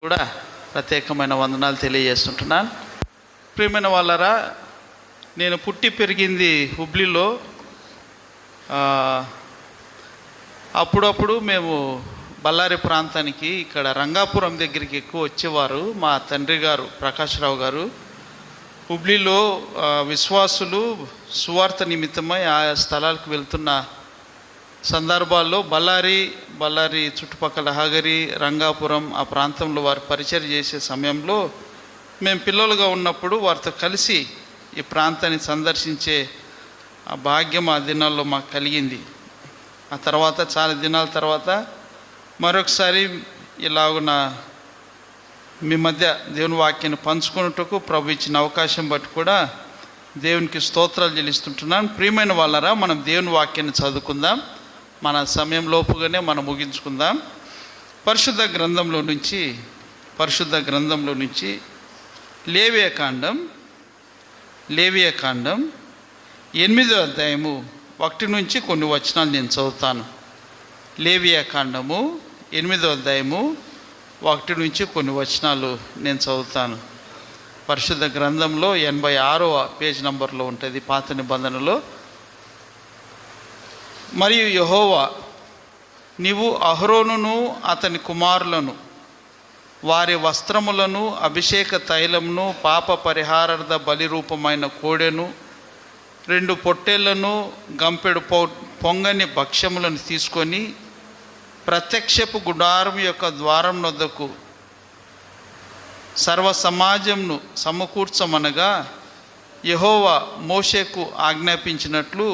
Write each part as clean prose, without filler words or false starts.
కూడా ప్రత్యేకమైన వందనాలు తెలియజేస్తుంటున్నాను. ప్రియమైన వాళ్ళరా, నేను పుట్టి పెరిగింది హుబ్లీలో. అప్పుడప్పుడు మేము బళ్ళారి ప్రాంతానికి ఇక్కడ రంగాపురం దగ్గరికి ఎక్కువ వచ్చేవారు. మా తండ్రి గారు ప్రకాశ్రావు గారు హుబ్లీలో విశ్వాసులు సువార్త నిమిత్తమై ఆ స్థలాలకు వెళ్తున్న సందర్భాల్లో బళ్ళారి చుట్టుపక్కల హగరి, రంగాపురం ఆ ప్రాంతంలో వారు పరిచయం చేసే సమయంలో మేము పిల్లలుగా ఉన్నప్పుడు వారితో కలిసి ఈ ప్రాంతాన్ని సందర్శించే ఆ భాగ్యం ఆ దినాల్లో మాకు కలిగింది. ఆ తర్వాత చాలా దినాల తర్వాత మరొకసారి ఇలాగున మీ మధ్య దేవుని వాక్యాన్ని పంచుకున్నట్టుకు ప్రభు ఇచ్చిన అవకాశం బట్టి కూడా దేవునికి స్తోత్రాలు చెల్లిస్తుంటున్నాను. ప్రియమైన వాళ్ళరా, మనం దేవుని వాక్యాన్ని చదువుకుందాం. మన సమయం లోపుగానే మనం ముగించుకుందాం. పరిశుద్ధ గ్రంథంలో నుంచి లేవియాకాండం 8వ అధ్యాయము 1 నుంచి కొన్ని వచనాలు నేను చదువుతాను. లేవియాకాండము 8వ అధ్యాయము 1 నుంచి కొన్ని వచనాలు నేను చదువుతాను. పరిశుద్ధ గ్రంథంలో 86వ పేజ్ నంబర్లో ఉంటుంది, పాత నిబంధనలో. మరియు యెహోవా, నీవు అహరోనును అతని కుమారులను, వారి వస్త్రములను, అభిషేక తైలమును, పాప పరిహారార్థ బలి రూపమైన కోడెను, 2 పొట్టేళ్లను, గంపెడు పొంగని భక్ష్యములను తీసుకొని ప్రత్యక్షపు గుడారం యొక్క ద్వారం వద్దకు సర్వ సమాజంను సమకూర్చమనగా యెహోవా మోషేకు ఆజ్ఞాపించినట్లు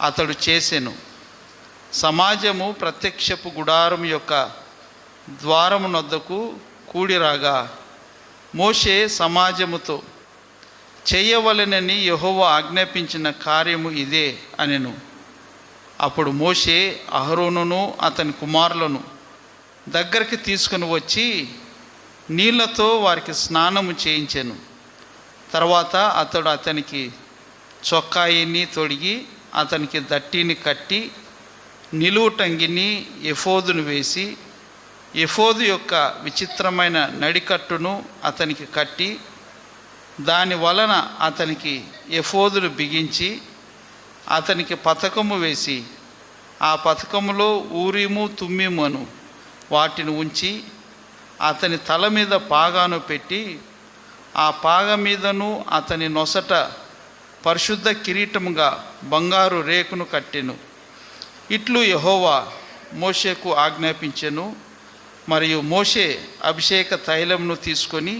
అతడు చేసెను. సమాజము ప్రత్యక్షపు గుడారం యొక్క ద్వారమునొద్దకు కూడిరాగా మోషే సమాజముతో, చేయవలెనని యెహోవా ఆజ్ఞాపించిన కార్యము ఇదే అనెను. అప్పుడు మోషే అహరోనును అతని కుమారులను దగ్గరికి తీసుకుని వచ్చి నీళ్లతో వారికి స్నానము చేయించెను. తర్వాత అతడు అతనికి చొక్కాయిని తొడిగి అతనికి దట్టిని కట్టి నిలువుటంగిని ఎఫోదును వేసి ఎఫోదు యొక్క విచిత్రమైన నడికట్టును అతనికి కట్టి దాని వలన అతనికి ఎఫోదును బిగించి అతనికి పతకము వేసి ఆ పతకములో ఊరీము తుమ్మీము అను వాటిని ఉంచి అతని తల మీద పాగాను పెట్టి ఆ పాగ మీదను అతని నొసట పరిశుద్ధ కిరీటముగా బంగారు రేకును కట్టెను. ఇట్లు యెహోవా మోషేకు ఆజ్ఞాపించెను. మరియు మోషే అభిషేక తైలమును తీసుకొని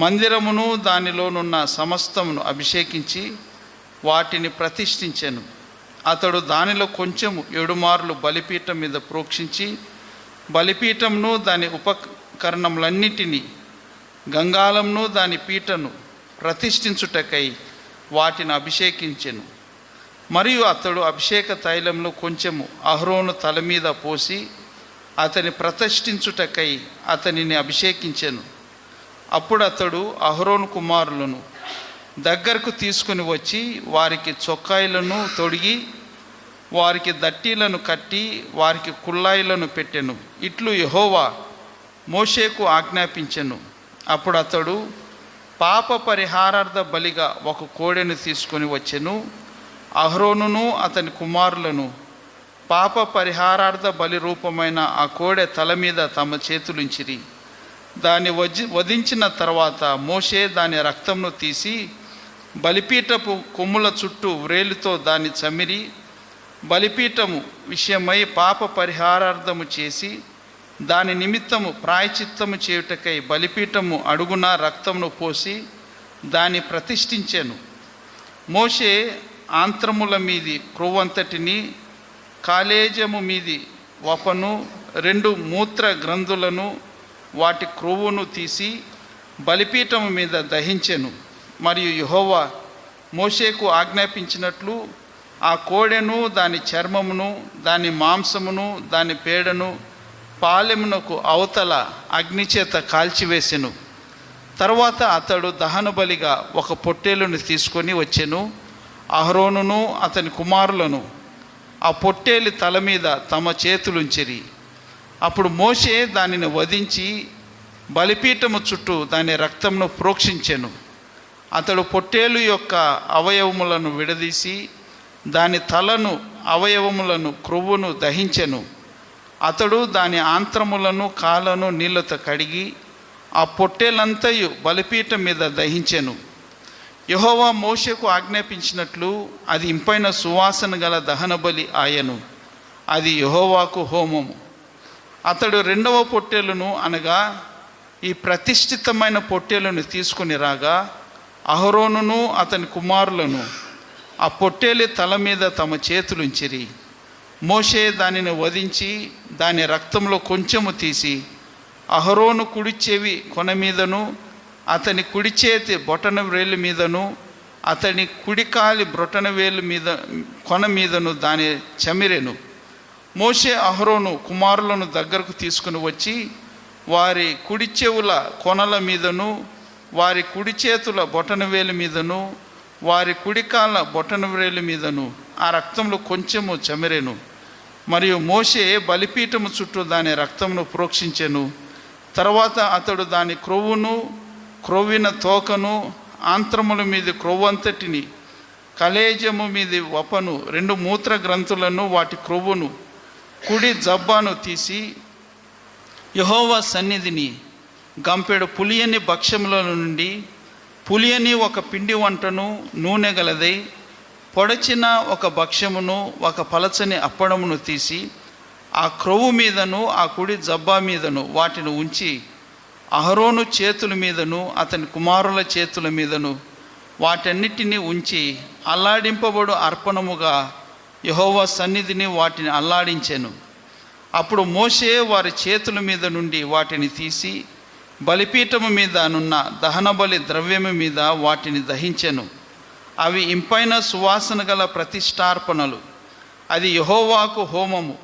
మందిరమును దానిలోనున్న సమస్తమును అభిషేకించి వాటిని ప్రతిష్ఠించెను. అతడు దానిలో కొంచెము 7 మార్లు బలిపీఠం మీద ప్రోక్షించి బలిపీఠమును దాని ఉపకరణములన్నిటినీ గంగాళమును దాని పీటను ప్రతిష్ఠించుటకై వాటిని అభిషేకించెను. మరియు అతడు అభిషేక తైలంలో కొంచెము అహరోను తల మీద పోసి అతని ప్రతిష్ఠించుటకై అతనిని అభిషేకించెను. అప్పుడు అతడు అహరోను కుమారులను దగ్గరకు తీసుకుని వచ్చి వారికి చొక్కాయిలను తొడిగి వారికి దట్టీలను కట్టి వారికి కుళ్ళాయిలను పెట్టెను. ఇట్లు యెహోవా మోషేకు ఆజ్ఞాపించెను. అప్పుడు అతడు పాప పరిహారార్థ బలిగా 1 కోడెను తీసుకొని వచ్చెను. అహరోనును అతని కుమారులను పాప పరిహారార్థ బలి రూపమైన ఆ కోడె తల మీద తమ చేతులుంచిరి. దాన్ని వధించిన తర్వాత మోషే దాని రక్తంను తీసి బలిపీఠపు కొమ్ముల చుట్టూ వ్రేలుతో దాన్ని చమిరి బలిపీఠము విషయమై పాప పరిహారార్థము చేసి దాని నిమిత్తము ప్రాయచిత్తము చేయుటకై బలిపీఠము అడుగున రక్తమును పోసి దాన్ని ప్రతిష్ఠించెను. మోషే ఆంత్రముల మీది క్రొవ్వంతటిని, కాలేజము మీది వపను, 2 మూత్ర గ్రంథులను వాటి క్రొవ్వును తీసి బలిపీఠము మీద దహించెను. మరియు యెహోవా మోషేకు ఆజ్ఞాపించినట్లు ఆ కోడెను, దాని చర్మమును, దాని మాంసమును, దాని పేడను పాలెమునకు అవతల అగ్నిచేత కాల్చివేసెను. తర్వాత అతడు దహన బలిగా 1 పొట్టేలును తీసుకొని వచ్చెను. అహరోనును అతని కుమారులను ఆ పొట్టేలి తల మీద తమ చేతులుంచిరి. అప్పుడు మోషే దానిని వధించి బలిపీఠము చుట్టూ దాని రక్తంను ప్రోక్షించెను. అతడు పొట్టేలు యొక్క అవయవములను విడదీసి దాని తలను, అవయవములను, క్రొవ్వును దహించెను. అతడు దాని ఆంత్రములను, కాళ్ళను నీళ్లతో కడిగి ఆ పొట్టేలంతయు బలిపీఠం మీద దహించెను. యెహోవా మోషేకు ఆజ్ఞాపించినట్లు అది ఇంపైన సువాసన గల దహన బలి ఆయను. అది యెహోవాకు హోమము. అతడు రెండవ పొట్టేలును, అనగా ఈ ప్రతిష్ఠితమైన పొట్టేలును తీసుకుని రాగా అహరోనును అతని కుమారులను ఆ పొట్టేలి తల మీద తమ చేతులుంచిరి. మోషే దానిని వధించి దాని రక్తంలో కొంచెము తీసి అహరోను కుడి చెవి కొన మీదను, అతని కుడి చేతి బొటన వేలు మీదను, అతని కుడికాలి బ్రొటన వేలు మీద కొన మీదను దాని చమిరెను. మోషే అహరోను కుమారులను దగ్గరకు తీసుకుని వచ్చి వారి కుడి చెవుల కొనల మీదను, వారి కుడి చేతుల బొటన వేలు మీదను, వారి కుడికాల బొటన వేలు మీదను ఆ రక్తంలో కొంచెము చమిరెను. మరియు మోషే బలిపీఠము చుట్టూ దాని రక్తమును ప్రోక్షించెను. తర్వాత అతడు దాని క్రొవ్వును, క్రొవ్విన తోకను, ఆంత్రముల మీద క్రొవ్వంతటిని, కలేజము మీది వపను, 2 మూత్ర గ్రంథులను, వాటి క్రొవ్వును, కుడి జబ్బాను తీసి యెహోవా సన్నిధిని గంపెడు పులియని భక్ష్యముల నుండి పులియని ఒక పిండి వంటను, నూనె గలదై పొడచిన ఒక భక్ష్యమును, ఒక పలచని అప్పడమును తీసి ఆ క్రొవ్వు మీదను, ఆ కుడి జబ్బా మీదను వాటిని ఉంచి అహరోను చేతుల మీదను, అతని కుమారుల చేతుల మీదను వాటన్నిటినీ ఉంచి అల్లాడింపబడు అర్పణముగా యెహోవా సన్నిధిని వాటిని అల్లాడించెను. అప్పుడు మోషే వారి చేతుల మీద నుండి వాటిని తీసి బలిపీఠము మీద నున్న దహనబలి ద్రవ్యము మీద వాటిని దహించెను. అవి ఇంపైన సువాసన గల ప్రతిష్టార్పణలు. అది యెహోవాకు హోమము.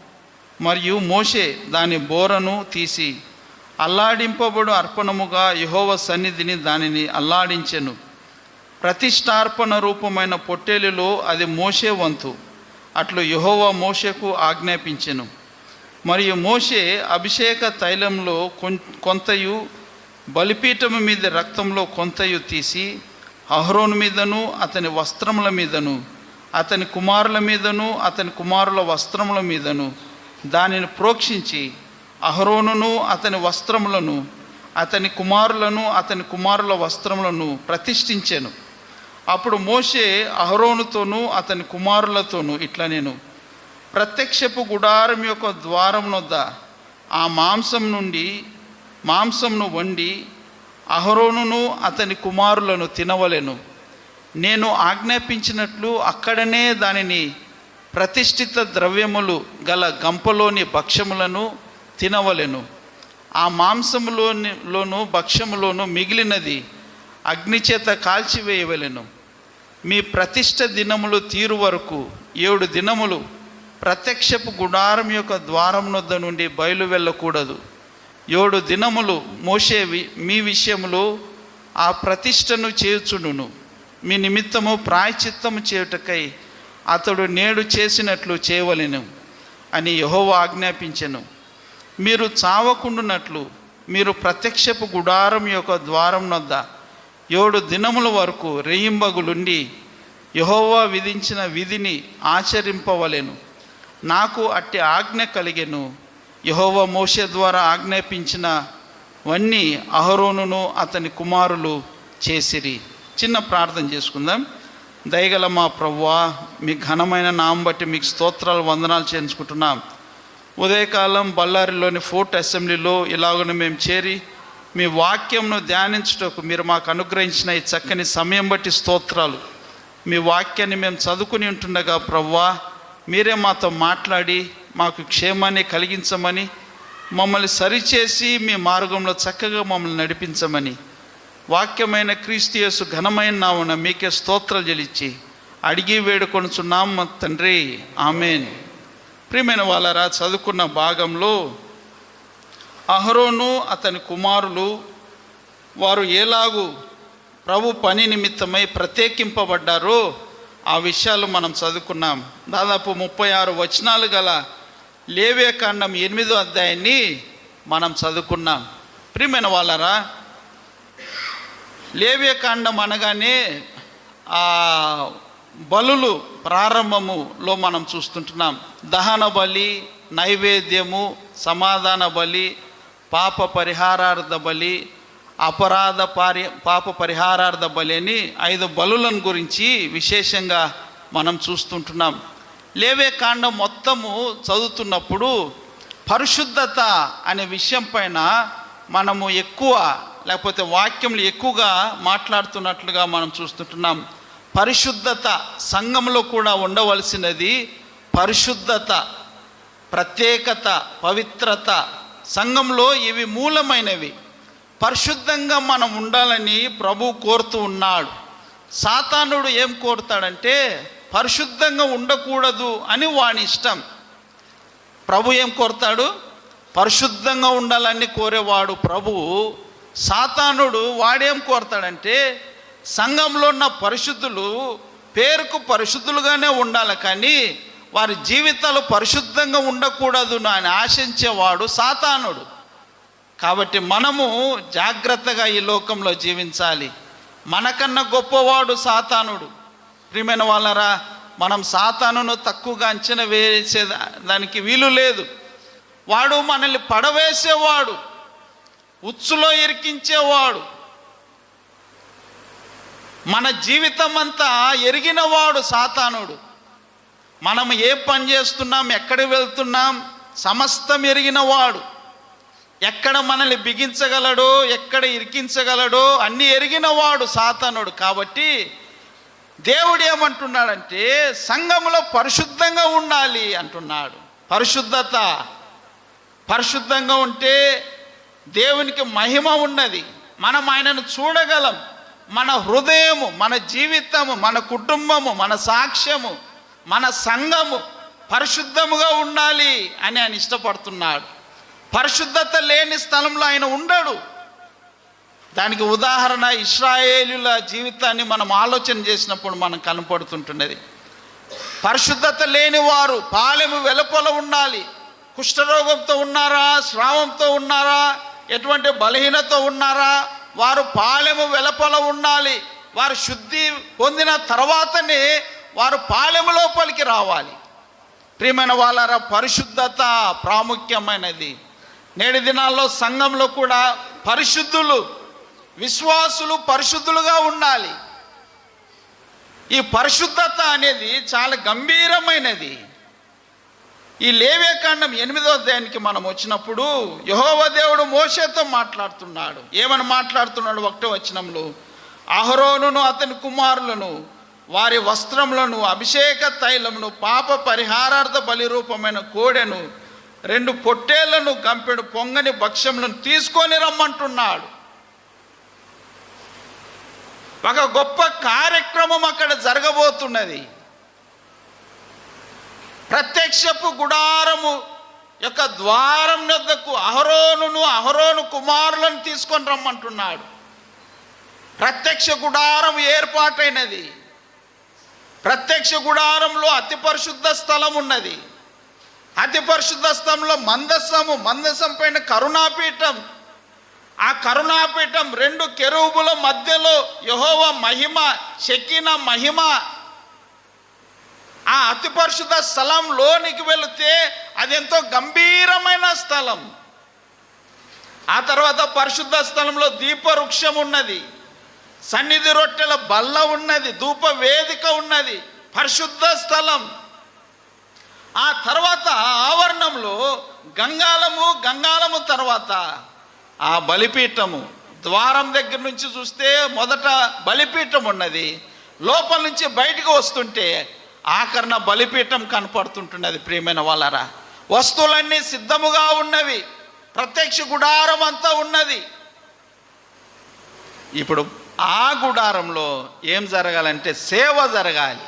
మరియు మోషే దాని బోరను తీసి అల్లాడింపబడు అర్పణముగా యెహోవా సన్నిధిని దానిని అల్లాడించెను. ప్రతిష్టార్పణ రూపమైన పొట్టేలులో అది మోషే వంతు. అట్లు యెహోవా మోషేకు ఆజ్ఞాపించెను. మరియు మోషే అభిషేక తైలంలో కొంతయు, బలిపీఠము మీద రక్తంలో కొంతయు తీసి అహరోను మీదను, అతని వస్త్రముల మీదను, అతని కుమారుల మీదను, అతని కుమారుల వస్త్రముల మీదను దానిని ప్రోక్షించి అహరోనును, అతని వస్త్రములను, అతని కుమారులను, అతని కుమారుల వస్త్రములను ప్రతిష్ఠించెను. అప్పుడు మోషే అహరోనుతోనూ అతని కుమారులతోనూ ఇట్లా నేను ప్రత్యక్షపు గుడారం యొక్క ద్వారం వద్ద ఆ మాంసంను వండి అహరోనును అతని కుమారులను తినవలెను. నేను ఆజ్ఞాపించినట్లు అక్కడనే దానిని ప్రతిష్ఠిత ద్రవ్యములు గల గంపలోని భక్ష్యములను తినవలెను. ఆ మాంసములోను భక్ష్యములోను మిగిలినది అగ్నిచేత కాల్చివేయవలెను. మీ ప్రతిష్ఠ దినములు తీరు వరకు 7 దినములు ప్రత్యక్షపు గుడారం యొక్క ద్వారం వద్ద నుండి బయలు వెళ్ళకూడదు. 7 దినములు మోషే మీ విషయములో ఆ ప్రతిష్టను చేయుచుండును. మీ నిమిత్తము ప్రాయశ్చిత్తము చేయుటకై అతడు నేడు చేసినట్లు చేయవలెను అని యెహోవా ఆజ్ఞాపించెను. మీరు చావకుండునట్లు మీరు ప్రత్యక్షపు గుడారం యొక్క ద్వారం వద్ద 7 దినముల వరకు రేయింబగులుండి యెహోవా విధించిన విధిని ఆచరింపవలెను. నాకు అట్టి ఆజ్ఞ కలిగెను. యెహోవా మోషే ద్వారా ఆజ్ఞాపించినవన్నీ అహరోనును అతని కుమారులు చేసిరి. చిన్న ప్రార్థన చేసుకుందాం. దయగల మా ప్రభువా, మీ ఘనమైన నామం బట్టి మీకు స్తోత్రాలు, వందనాలు చేయించుకుంటున్నాం. ఉదయకాలం బళ్ళారిలోని ఫోర్ట్ అసెంబ్లీలో ఇలాగనే మేము చేరి మీ వాక్యంను ధ్యానించుటకు మీరు మాకు అనుగ్రహించిన ఈ చక్కని సమయం బట్టి స్తోత్రాలు. మీ వాక్యాన్ని మేము చదువుకుని ఉంటుండగా ప్రభువా, మీరే మాతో మాట్లాడి మాకు క్షేమాన్ని కలిగించమని, మమ్మల్ని సరిచేసి మీ మార్గంలో చక్కగా మమ్మల్ని నడిపించమని, వాక్యమైన క్రీస్తు యేసు ఘనమైన నామమున మీకే స్తోత్రాలు చెల్లించి అడిగి వేడుకొనుచున్నాం మా తండ్రి, ఆమేన్. ప్రియమైన వాళ్ళారా, చదువుకున్న భాగంలో అహరోను అతని కుమారులు వారు ఎలాగూ ప్రభు పని నిమిత్తమై ప్రత్యేకింపబడ్డారో ఆ విషయాలు మనం చదువుకున్నాం. దాదాపు 36 వచనాలు గల లేవియాకాండం 8వ అధ్యాయాన్ని మనం చదువుకున్నాం. ప్రియమైన వాళ్ళారా, లేవ్యకాండం అనగానే ఆ బలులు ప్రారంభములో మనం చూస్తుంటున్నాం. దహన బలి, నైవేద్యము, సమాధాన బలి, పాప పరిహారార్థ బలి, పాప పరిహారార్థ బలి అని 5 బలులను గురించి విశేషంగా మనం చూస్తుంటున్నాం. లేవ్యకాండం మొత్తము చదువుతున్నప్పుడు పరిశుద్ధత అనే విషయం పైన మనము ఎక్కువ, లేకపోతే వాక్యములు ఎక్కువగా మాట్లాడుతున్నట్లుగా మనం చూస్తుంటున్నాం. పరిశుద్ధత సంఘంలో కూడా ఉండవలసినది. పరిశుద్ధత, ప్రత్యేకత, పవిత్రత సంఘంలో ఇవి మూలమైనవి. పరిశుద్ధంగా మనం ఉండాలని ప్రభు కోరుతూ ఉన్నాడు. సాతానుడు ఏం కోరుతాడంటే పరిశుద్ధంగా ఉండకూడదు అని వాని ఇష్టం. ప్రభు ఏం కోరుతాడు? పరిశుద్ధంగా ఉండాలని కోరేవాడు ప్రభువు. సాతానుడు వాడేం కోరుతాడంటే సంఘంలో ఉన్న పరిశుద్ధులు పేరుకు పరిశుద్ధులుగానే ఉండాలి, కానీ వారి జీవితాలు పరిశుద్ధంగా ఉండకూడదు అని ఆశించేవాడు సాతానుడు. కాబట్టి మనము జాగ్రత్తగా ఈ లోకంలో జీవించాలి. మనకన్నా గొప్పవాడు సాతానుడు. ప్రియమైన వాళ్ళరా, మనం సాతానును తక్కువగా అంచనా వేసే దానికి వీలు లేదు. వాడు మనల్ని పడవేసేవాడు, ఉచ్చులో ఇరికించేవాడు, మన జీవితం అంతా ఎరిగినవాడు సాతానుడు. మనం ఏ పని చేస్తున్నాం, ఎక్కడికి వెళ్తున్నాం సమస్తం ఎరిగినవాడు. ఎక్కడ మనల్ని బిగించగలడో, ఎక్కడ ఇరికించగలడో అన్నీ ఎరిగినవాడు సాతానుడు. కాబట్టి దేవుడు ఏమంటున్నాడంటే సంఘములో పరిశుద్ధంగా ఉండాలి అంటున్నాడు. పరిశుద్ధత, పరిశుద్ధంగా ఉంటే దేవునికి మహిమ ఉన్నది. మనం ఆయనను చూడగలం. మన హృదయము, మన జీవితము, మన కుటుంబము, మన సాక్ష్యము, మన సంఘము పరిశుద్ధముగా ఉండాలి అని ఆయన ఇష్టపడుతున్నాడు. పరిశుద్ధత లేని స్థలంలో ఆయన ఉండడు. దానికి ఉదాహరణ ఇశ్రాయేలుల జీవితాన్ని మనం ఆలోచన చేసినప్పుడు మనం కనపడుతుంటున్నది. పరిశుద్ధత లేని వారు పాలెము వెలుపల ఉండాలి. కుష్ఠరోగంతో ఉన్నారా, స్రావంతో ఉన్నారా, ఎటువంటి బలహీనత ఉన్నారా, వారు పాలెము వెలుపల ఉండాలి. వారు శుద్ధి పొందిన తర్వాతనే వారు పాలెము లోపలికి రావాలి. ప్రియమైన వాళ్ళారా, పరిశుద్ధత ప్రాముఖ్యమైనది. నేటి దినాల్లో సంఘంలో కూడా పరిశుద్ధులు, విశ్వాసులు పరిశుద్ధులుగా ఉండాలి. ఈ పరిశుద్ధత అనేది చాలా గంభీరమైనది. ఈ లేవ్యకాండం 8వ అధ్యాయానికి మనం వచ్చినప్పుడు యెహోవా దేవుడు మోషేతో మాట్లాడుతున్నాడు. ఏమని మాట్లాడుతున్నాడు? 1వ వచనంలో, అహరోనును అతని కుమారులను వారి వస్త్రములను, అభిషేక తైలమును, పాప పరిహారార్థ బలి రూపమైన కోడెను, 2 పొట్టేళ్లను, గంపెడు పొంగని భక్ష్యములను తీసుకొని రమ్మంటున్నాడు. ఒక గొప్ప కార్యక్రమం అక్కడ జరగబోతున్నది. ప్రత్యక్షపు గుడారము యొక్క ద్వారం వద్దకు అహరోను కుమారులను తీసుకొని రమ్మంటున్నాడు. ప్రత్యక్ష గుడారం ఏర్పాటైనది. ప్రత్యక్ష గుడారంలో అతి పరిశుద్ధ స్థలం ఉన్నది. అతి పరిశుద్ధ స్థలంలో మందసం పైన కరుణాపీఠం. ఆ కరుణాపీఠం 2 కెరూబుల మధ్యలో యెహోవా మహిమ, షెకినా మహిమ. ఆ అతి పరిశుద్ధ స్థలంలోనికి వెళితే అది ఎంతో గంభీరమైన స్థలం. ఆ తర్వాత పరిశుద్ధ స్థలంలో దీపవృక్షం ఉన్నది, సన్నిధి రొట్టెల బల్ల ఉన్నది, ధూప వేదిక ఉన్నది, పరిశుద్ధ స్థలం. ఆ తర్వాత ఆవరణంలో గంగాలము తర్వాత ఆ బలిపీఠము. ద్వారం దగ్గర నుంచి చూస్తే మొదట బలిపీఠం ఉన్నది. లోపల నుంచి బయటకు వస్తుంటే ఆఖరణ బలిపీఠం కనపడుతుంటున్నది. ప్రియమైన వాళ్ళరా, వస్తువులన్నీ సిద్ధముగా ఉన్నవి. ప్రత్యక్ష గుడారం అంతా ఉన్నది. ఇప్పుడు ఆ గుడారంలో ఏం జరగాలంటే సేవ జరగాలి.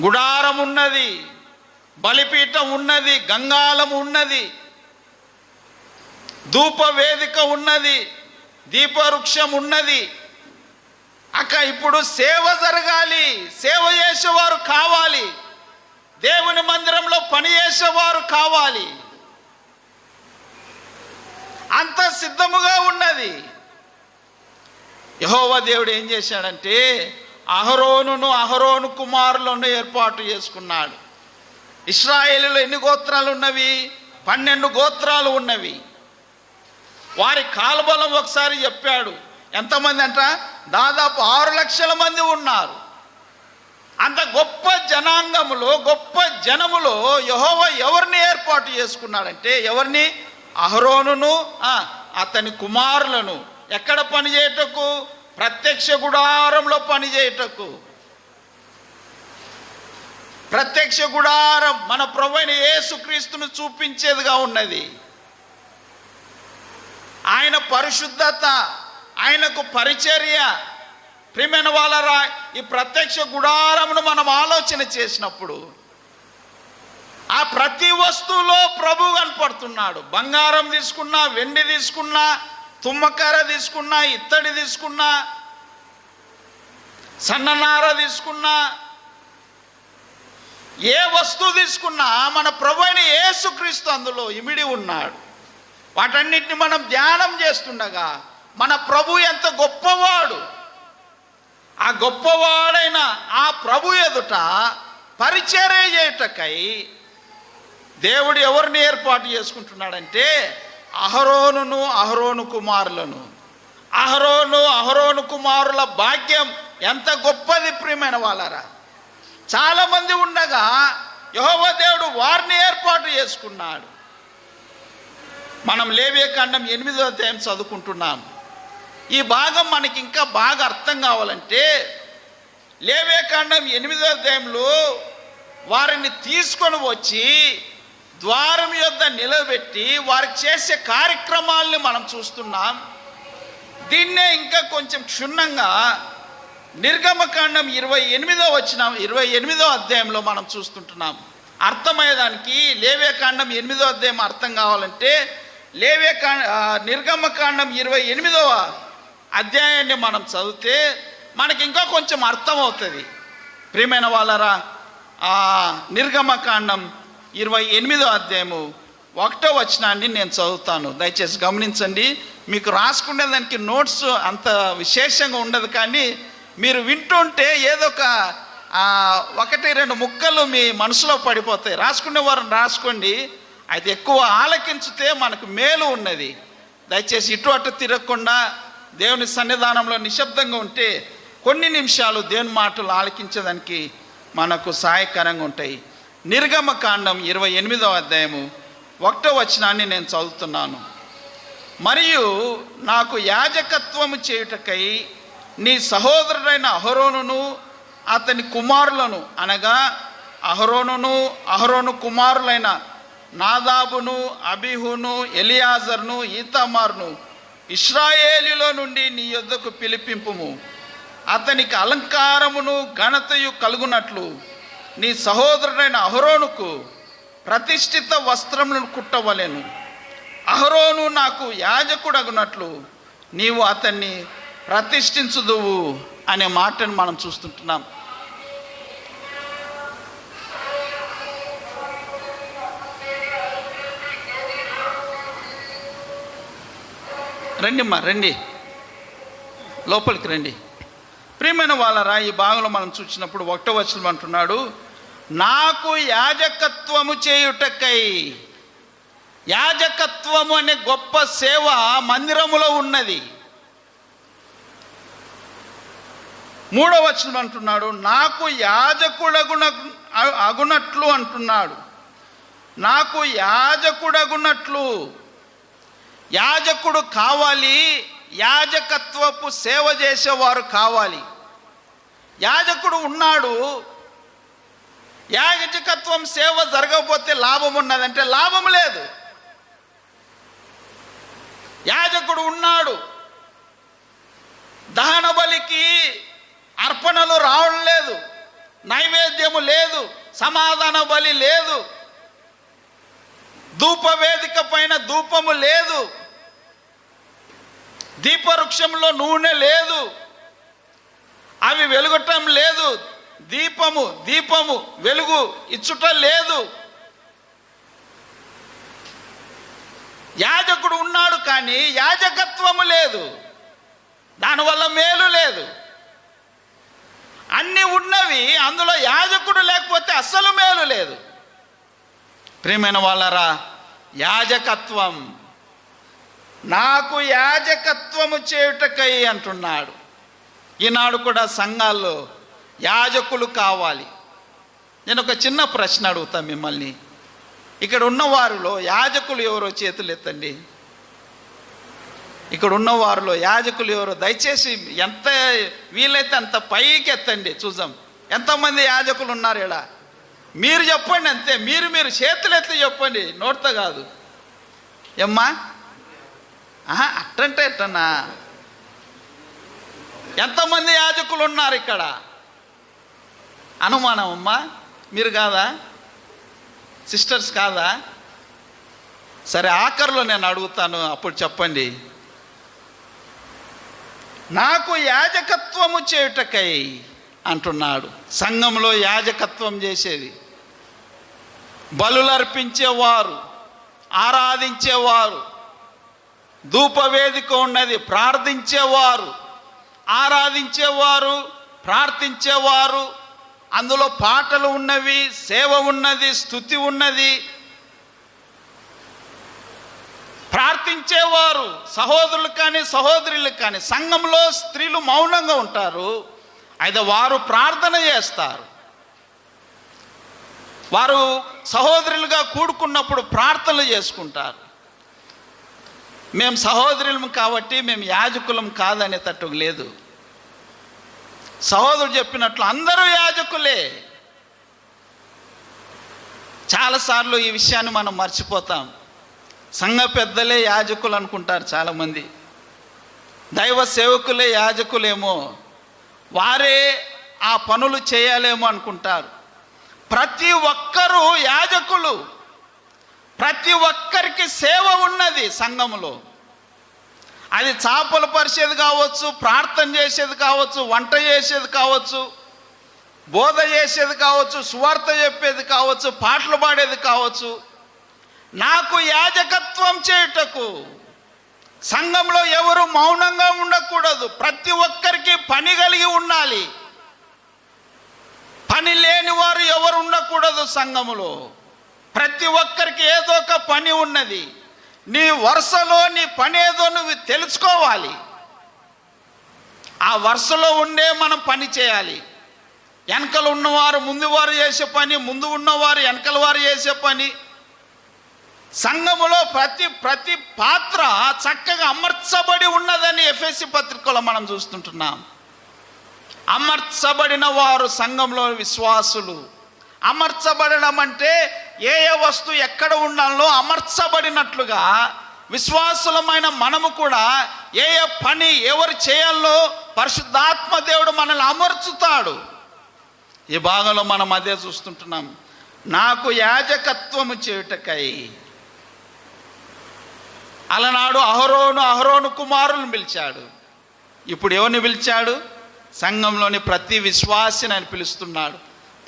గుడారం ఉన్నది, బలిపీఠం ఉన్నది, గంగాళం ఉన్నది, ధూప వేదిక ఉన్నది, దీపవృక్షం ఉన్నది. ఇప్పుడు సేవ జరగాలి. సేవ చేసేవారు కావాలి. దేవుని మందిరంలో పని చేసేవారు కావాలి. అంత సిద్ధముగా ఉన్నది. యెహోవా దేవుడు ఏం చేశాడంటే అహరోను కుమారులను ఏర్పాటు చేసుకున్నాడు. ఇశ్రాయేలులో ఎన్ని గోత్రాలు ఉన్నవి? 12 గోత్రాలు ఉన్నవి. వారి కాల్బలం ఒకసారి చెప్పాడు. ఎంతమంది అంట? దాదాపు 6 లక్షల మంది ఉన్నారు. అంత గొప్ప జనాంగములో, గొప్ప జనములో యెహోవా ఎవరిని ఏర్పాటు చేసుకున్నాడంటే, ఎవరిని? అహరోనును అతని కుమారులను. ఎక్కడ పనిచేయటకు? ప్రత్యక్ష గుడారంలో పనిచేయటకు. ప్రత్యక్ష గుడారం మన ప్రభువైన యేసుక్రీస్తును చూపించేదిగా ఉన్నది. ఆయన పరిశుద్ధత, ఆయనకు పరిచర్య. ప్రియమైన వాళ్ళరా, ఈ ప్రత్యక్ష గుడారమును మనం ఆలోచన చేసినప్పుడు ఆ ప్రతి వస్తువులో ప్రభు కనపడుతున్నాడు. బంగారం తీసుకున్నా, వెండి తీసుకున్నా, తుమ్మకర్ర తీసుకున్నా, ఇత్తడి తీసుకున్నా, సన్ననార తీసుకున్నా, ఏ వస్తువు తీసుకున్నా మన ప్రభువైన యేసుక్రీస్తు అందులో ఇమిడి ఉన్నాడు. వాటన్నిటిని మనం ధ్యానం చేస్తుండగా మన ప్రభు ఎంత గొప్పవాడు. ఆ గొప్పవాడైన ఆ ప్రభు ఎదుట పరిచర్య చేయుటకై దేవుడు ఎవరిని ఏర్పాటు చేసుకుంటున్నాడంటే అహరోను కుమారులను. అహరోను కుమారుల భాగ్యం ఎంత గొప్పది ప్రియమైన వాళ్ళరా. చాలామంది ఉండగా యెహోవా దేవుడు వారిని ఏర్పాటు చేసుకున్నాడు. మనం లేవియకాండం 8వ అధ్యాయం చదువుకుంటున్నాం. ఈ భాగం మనకి ఇంకా బాగా అర్థం కావాలంటే లేవియకాండం 8వ అధ్యాయంలో వారిని తీసుకొని వచ్చి ద్వారం యొద్ద నిలబెట్టి వారికి చేసే కార్యక్రమాలని మనం చూస్తున్నాం. దీన్నే ఇంకా కొంచెం క్షుణ్ణంగా నిర్గమకాండం 28వ అధ్యాయంలో మనం చూస్తుంటున్నాం. అర్థమయ్యేదానికి లేవియకాండం 8వ అధ్యాయం అర్థం కావాలంటే నిర్గమకాండం 28వ అధ్యాయాన్ని మనం చదివితే మనకి ఇంకా కొంచెం అర్థమవుతుంది. ప్రియమైన వాళ్ళరా, నిర్గమకాండం 28వ అధ్యాయము 1వ వచనాన్ని నేను చదువుతాను. దయచేసి గమనించండి. మీకు రాసుకునే దానికి నోట్స్ అంత విశేషంగా ఉండదు, కానీ మీరు వింటుంటే ఏదో ఒక 1-2 ముక్కలు మీ మనసులో పడిపోతాయి. రాసుకునే వారు రాసుకోండి. అది ఎక్కువ ఆలకించితే మనకు మేలు ఉన్నది. దయచేసి ఇటు అటు తిరగకుండా దేవుని సన్నిధానంలో నిశ్శబ్దంగా ఉంటే కొన్ని నిమిషాలు దేవుని మాటలు ఆలకించడానికి మనకు సహాయకరంగా ఉంటాయి. నిర్గమకాండం 28వ అధ్యాయము 1వ వచనాన్ని నేను చదువుతున్నాను. మరియు నాకు యాజకత్వము చేయుటకై నీ సహోదరుడైన అహరోనును అతని కుమారులను, అనగా అహరోను కుమారులైన నాదాబును, అబీహును, ఎలియాజరును, ఈతామారును ఇశ్రాయేలులో నుండి నీ యొద్దకు పిలిపింపుము. అతనికి అలంకారమును ఘనతయు కలుగునట్లు నీ సహోదరుడైన అహరోనుకు ప్రతిష్ఠిత వస్త్రములను కుట్టవలెను. అహరోను నాకు యాజకుడగునట్లు నీవు అతన్ని ప్రతిష్ఠించుదువు అనే మాటను మనం చూస్తుంటున్నాం. రండి లోపలికి రండి. ప్రియమైన వాళ్ళరా, ఈ భాగంలో మనం చూసినప్పుడు 1వ వచనం అంటున్నాడు, నాకు యాజకత్వము చేయుటకై. యాజకత్వము అనే గొప్ప సేవ మందిరములో ఉన్నది. 3వ వచనం అంటున్నాడు, నాకు అగునట్లు అంటున్నాడు. నాకు యాజకుడగునట్లు. యాజకుడు కావాలి, యాజకత్వపు సేవ చేసేవారు కావాలి. యాజకుడు ఉన్నాడు, యాజకత్వం సేవ జరగకపోతే లాభం ఉన్నదంటే లాభం లేదు. యాజకుడు ఉన్నాడు, దహన బలికి అర్పణలు రావడం లేదు, నైవేద్యము లేదు, సమాధాన బలి లేదు, ధూపవేదిక పైన ధూపము లేదు, దీపవృక్షంలో నూనె లేదు, అవి వెలుగటం లేదు, దీపము వెలుగు ఇచ్చుట లేదు. యాజకుడు ఉన్నాడు కానీ యాజకత్వము లేదు, దానివల్ల మేలు లేదు. అన్నీ ఉన్నవి, అందులో యాజకుడు లేకపోతే అస్సలు మేలు లేదు. ప్రియమైన వాళ్ళరా, యాజకత్వం, నాకు యాజకత్వము చేయుటకై అంటున్నాడు. ఈనాడు కూడా సంఘాల్లో యాజకులు కావాలి. నేను ఒక చిన్న ప్రశ్న అడుగుతా మిమ్మల్ని. ఇక్కడ ఉన్నవారిలో యాజకులు ఎవరో చేతులు ఎత్తండి. ఇక్కడ ఉన్నవారిలో యాజకులు ఎవరో దయచేసి ఎంత వీలైతే అంత పైకి ఎత్తండి, చూద్దాం ఎంతమంది యాజకులు ఉన్నారు ఇక్కడ. మీరు చెప్పండి అంతే, మీరు చేతులు ఎత్తి చెప్పండి, నోటితో కాదు. ఏమ్మా అట్టంటే ఎట్టన్నా? ఎంతమంది యాజకులు ఉన్నారు ఇక్కడ? అనుమానం అమ్మా, మీరు కాదా? సిస్టర్స్ కాదా? సరే, ఆఖరిలో నేను అడుగుతాను, అప్పుడు చెప్పండి. నాకు యాజకత్వము చేయుటకై అంటున్నాడు. సంఘంలో యాజకత్వం చేసేది, బలులు అర్పించేవారు, ఆరాధించేవారు, ధూపవేదిక ఉన్నది, ప్రార్థించేవారు, ఆరాధించేవారు, ప్రార్థించేవారు, అందులో పాటలు ఉన్నవి, సేవ ఉన్నది, స్తుతి ఉన్నది. ప్రార్థించేవారు సహోదరులు కానీ సహోదరులు కానీ, సంఘంలో స్త్రీలు మౌనంగా ఉంటారు, అయితే వారు ప్రార్థన చేస్తారు. వారు సహోదరులుగా కూడుకున్నప్పుడు ప్రార్థనలు చేసుకుంటారు. మేము సహోదరులం కాబట్టి మేము యాజకులం కాదనేటట్టు లేదు. సహోదరుడు చెప్పినట్లు అందరూ యాజకులే. చాలాసార్లు ఈ విషయాన్ని మనం మర్చిపోతాం. సంఘ పెద్దలే యాజకులు అనుకుంటారు చాలామంది, దైవ సేవకులే యాజకులేమో, వారే ఆ పనులు చేయాలేమో అనుకుంటారు. ప్రతి ఒక్కరూ యాజకులు, ప్రతి ఒక్కరికి సేవ ఉన్నది సంఘంలో. అది చేపలు పరిచేది కావచ్చు, ప్రార్థన చేసేది కావచ్చు, వంట చేసేది కావచ్చు, బోధ చేసేది కావచ్చు, సువార్త చెప్పేది కావచ్చు, పాటలు పాడేది కావచ్చు. నాకు యాజకత్వం చేయుటకు, సంఘంలో ఎవరు మౌనంగా ఉండకూడదు, ప్రతి ఒక్కరికి పని కలిగి ఉండాలి. పని లేని వారు ఎవరు ఉండకూడదు సంఘములో. ప్రతి ఒక్కరికి ఏదో ఒక పని ఉన్నది. నీ వరుసలో నీ పని ఏదో నువ్వు తెలుసుకోవాలి. ఆ వరుసలో ఉండే మనం పని చేయాలి. వెనకలు ఉన్నవారు ముందు వారు చేసే పని, ముందు ఉన్నవారు వెనకల వారు చేసే పని. సంఘములో ప్రతి పాత్ర చక్కగా అమర్చబడి ఉన్నదని ఎఫెసీ పత్రికలో మనం చూస్తుంటున్నాం. అమర్చబడిన వారు సంఘంలో విశ్వాసులు. అమర్చబడడం అంటే ఏ వస్తువు ఎక్కడ ఉండాలో అమర్చబడినట్లుగా విశ్వాసులమైన మనము కూడా ఏ పని ఎవరు చేయాలో పరిశుద్ధాత్మ దేవుడు మనల్ని అమర్చుతాడు. ఈ భాగంలో మనం అదే చూస్తుంటున్నాం. నాకు యాజకత్వము చేయుటకై. అలనాడు అహరోను కుమారులను పిలిచాడు. ఇప్పుడు ఎవరిని పిలిచాడు? సంఘంలోని ప్రతి విశ్వాసిని అని పిలుస్తున్నాడు.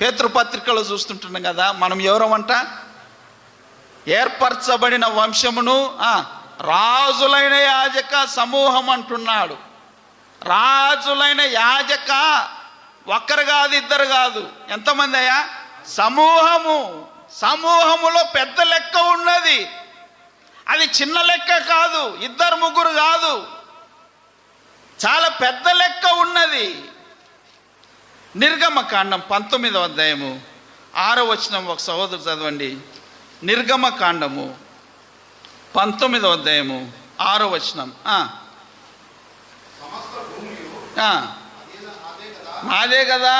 పేతృపత్రికలో చూస్తుంటున్నాం కదా, మనం ఎవరమంట? ఏర్పరచబడిన వంశమును, రాజులైన యాజక సమూహం అంటున్నాడు. రాజులైన యాజక ఒక్కరు కాదు, ఇద్దరు కాదు, ఎంతమంది అయ్యా? సమూహము. సమూహములో పెద్ద లెక్క ఉన్నది. అది చిన్న లెక్క కాదు, ఇద్దరు ముగ్గురు కాదు, చాలా పెద్ద లెక్క ఉన్నది. నిర్గమకాండం 19వ అధ్యాయము 6వ వచనం ఒక సహోదరు చదవండి. నిర్గమకాండము 19వ అధ్యాయము 6వ వచనం. నాదే కదా,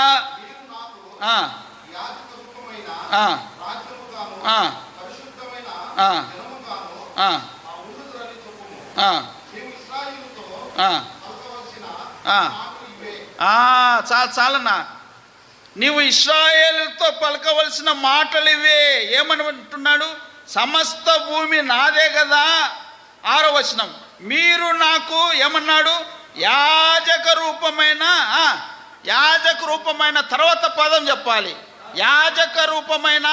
చాలన్నా, నీవు ఇశ్రాయేలుతో పలకవలసిన మాటలు ఇవే. ఏమని అంటున్నాడు? సమస్త భూమి నాదే కదా. 6వ వచనం, మీరు నాకు ఏమన్నాడు? యాజక రూపమైన తర్వాత పదం చెప్పాలి. యాజక రూపమైన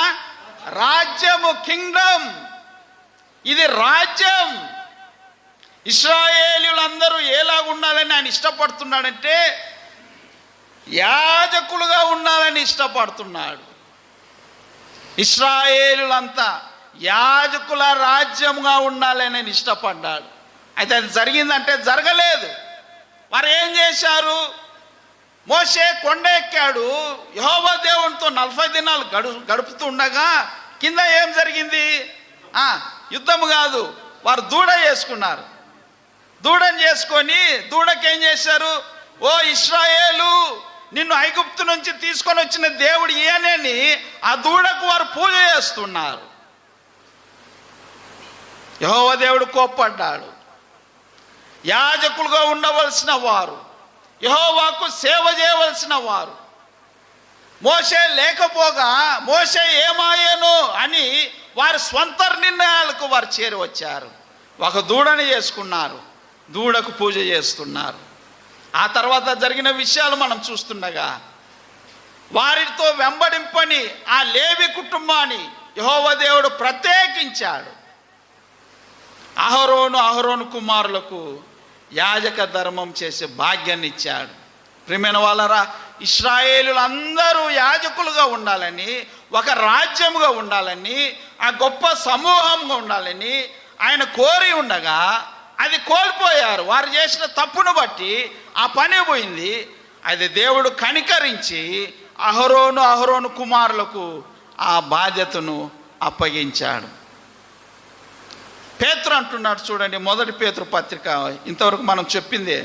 రాజ్యము, కింగ్డమ్. ఇది రాజ్యం. ఇశ్రాయేలీయులందరూ ఎలాగ ఉండాలని ఆయన ఇష్టపడుతున్నాడంటే యాజకులుగా ఉండాలని ఇష్టపడుతున్నాడు. ఇశ్రాయేలులంతా యాజకుల రాజ్యంగా ఉండాలని ఆయన ఇష్టపడ్డాడు. అయితే అది జరిగిందంటే జరగలేదు. వారు ఏం చేశారు? మోషే కొండ ఎక్కాడు, యెహోవా దేవునితో 40 దినాలు గడుపుతుండగా కింద ఏం జరిగింది? యుద్ధము కాదు, వారు దూడ చేసుకున్నారు. దూడని చేసుకొని దూడకి ఏం చేశారు? ఓ ఇశ్రాయేలు, నిన్ను ఐగుప్తు నుంచి తీసుకొని వచ్చిన దేవుడు ఈయనని ఆ దూడకు వారు పూజ చేస్తున్నారు. యెహోవా దేవుడు కోప్పడ్డాడు. యాజకులుగా ఉండవలసిన వారు, యెహోవాకు సేవ చేయవలసిన వారు, మోషే లేకపోగా మోషే ఏమాయేను అని వారి స్వంత నిర్ణయాలకు వారు చేరి వచ్చారు. ఒక దూడని చేసుకున్నారు, దూడకు పూజ చేస్తున్నారు. ఆ తర్వాత జరిగిన విషయాలు మనం చూస్తుండగా వారితో వెంబడింపని ఆ లేవి కుటుంబాన్ని యెహోవా దేవుడు ప్రత్యేకించాడు. అహరోను కుమారులకు యాజక ధర్మం చేసే భాగ్యాన్ని ఇచ్చాడు. ప్రియమైన వాళ్ళరా, ఇశ్రాయేలులందరూ యాజకులుగా ఉండాలని, ఒక రాజ్యముగా ఉండాలని, ఆ గొప్ప సమూహంగా ఉండాలని ఆయన కోరి ఉండగా అది కోల్పోయారు. వారు చేసిన తప్పును బట్టి ఆ పని పోయింది. అది దేవుడు కనికరించి అహరోను కుమారులకు ఆ బాధ్యతను అప్పగించాడు. పేతురు అంటున్నాడు చూడండి, 1 పేతురు పత్రిక, ఇంతవరకు మనం చెప్పింది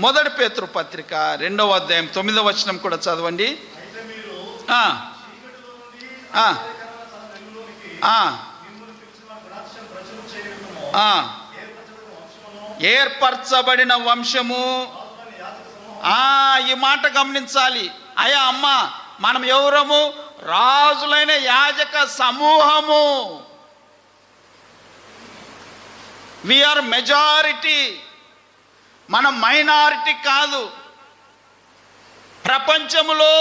1 పేతురు పత్రిక 2వ అధ్యాయం 9వ వచనం కూడా చదవండి. ఏర్పరచబడిన వంశము. ఈ మాట గమనించాలి. అయ్యా అమ్మ, మనం ఎవరము? రాజులైన యాజక సమూహము. వీఆర్ మెజారిటీ, మనం మైనారిటీ కాదు. ప్రపంచములో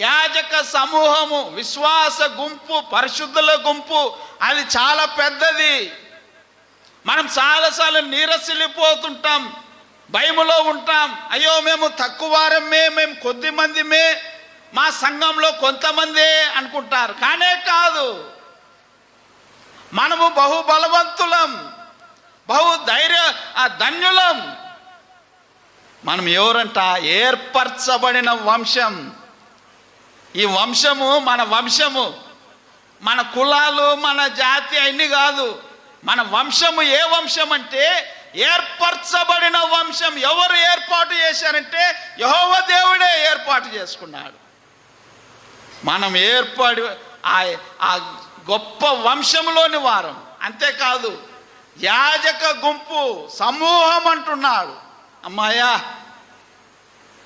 యాజక సమూహము, విశ్వాస గుంపు, పరిశుద్ధుల గుంపు, అది చాలా పెద్దది. మనం చాలాసార్లు నీరసిల్లిపోతుంటాం, భయములో ఉంటాం. అయ్యో మేము తక్కువ వారమే, మేము కొద్ది మందిమే, మా సంఘంలో కొంతమందే అనుకుంటారు. కానే కాదు, మనము బహు బలవంతులం, బహు ధన్యులం. మనం ఎవరంట? ఏర్పరచబడిన వంశం. ఈ వంశము మన వంశము, మన కులాలు, మన జాతి అన్ని కాదు. మన వంశము ఏ వంశం అంటే ఏర్పరచబడిన వంశం. ఎవరు ఏర్పాటు చేశారంటే యెహోవా దేవుడే ఏర్పాటు చేసుకున్నాడు. మనం ఏర్పాటు ఆ గొప్ప వంశంలోని వారం. అంతేకాదు, యాజక గుంపు, సమూహం అంటున్నాడు. అమ్మాయా,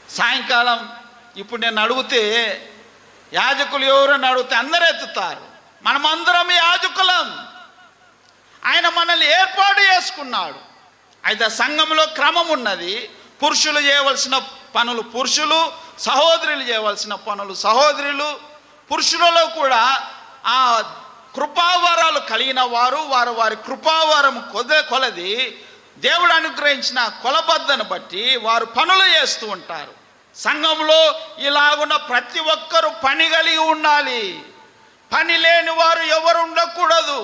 సాయంకాలం ఇప్పుడు నేను అడిగితే యాజకులు ఎవరని అడిగితే అందరూ ఎత్తుతారు. మనమందరం యాజకులం. ఆయన మనల్ని ఏర్పాటు చేసుకున్నాడు. అయితే సంఘంలో క్రమం ఉన్నది. పురుషులు చేయవలసిన పనులు పురుషులు, సహోదరులు చేయవలసిన పనులు సహోదరులు. పురుషులలో కూడా ఆ కృపావరాలు కలిగిన వారు వారి కృపావరం కొలది దేవుడు అనుగ్రహించిన కొలబద్దను బట్టి వారు పనులు చేస్తూ ఉంటారు. సంఘంలో ఇలాగున్న ప్రతి ఒక్కరూ పని కలిగి ఉండాలి. పని లేని వారు ఎవరు ఉండకూడదు.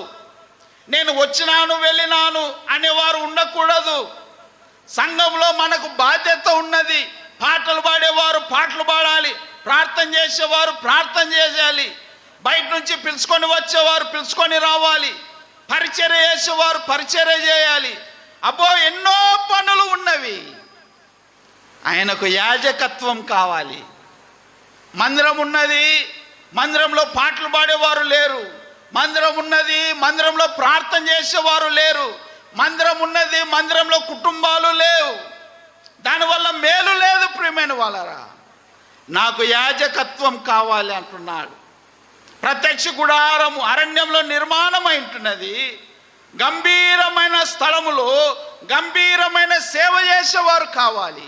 నేను వచ్చినాను వెళ్ళినాను అనేవారు ఉండకూడదు. సంఘంలో మనకు బాధ్యత ఉన్నది. పాటలు పాడేవారు పాటలు పాడాలి, ప్రార్థన చేసేవారు ప్రార్థన చేయాలి, బయట నుంచి పిలుచుకొని వచ్చేవారు పిలుచుకొని రావాలి, పరిచర్య చేసేవారు పరిచర్య చేయాలి. అబ్బో, ఎన్నో పనులు ఉన్నవి. ఆయనకు యాజకత్వం కావాలి. మందిరం ఉన్నది, మందిరంలో పాటలు పాడేవారు లేరు. మందిరం ఉన్నది, మందిరంలో ప్రార్థన చేసేవారు లేరు. మందిరం ఉన్నది, మందిరంలో కుటుంబాలు లేవు. దానివల్ల మేలు లేదు. ప్రియమైన వాళ్ళరా, నాకు యాజకత్వం కావాలి అంటున్నాడు. ప్రత్యక్ష గుడారము అరణ్యంలో నిర్మాణమై ఉంటున్నది. గంభీరమైన స్థలములో గంభీరమైన సేవ చేసేవారు కావాలి.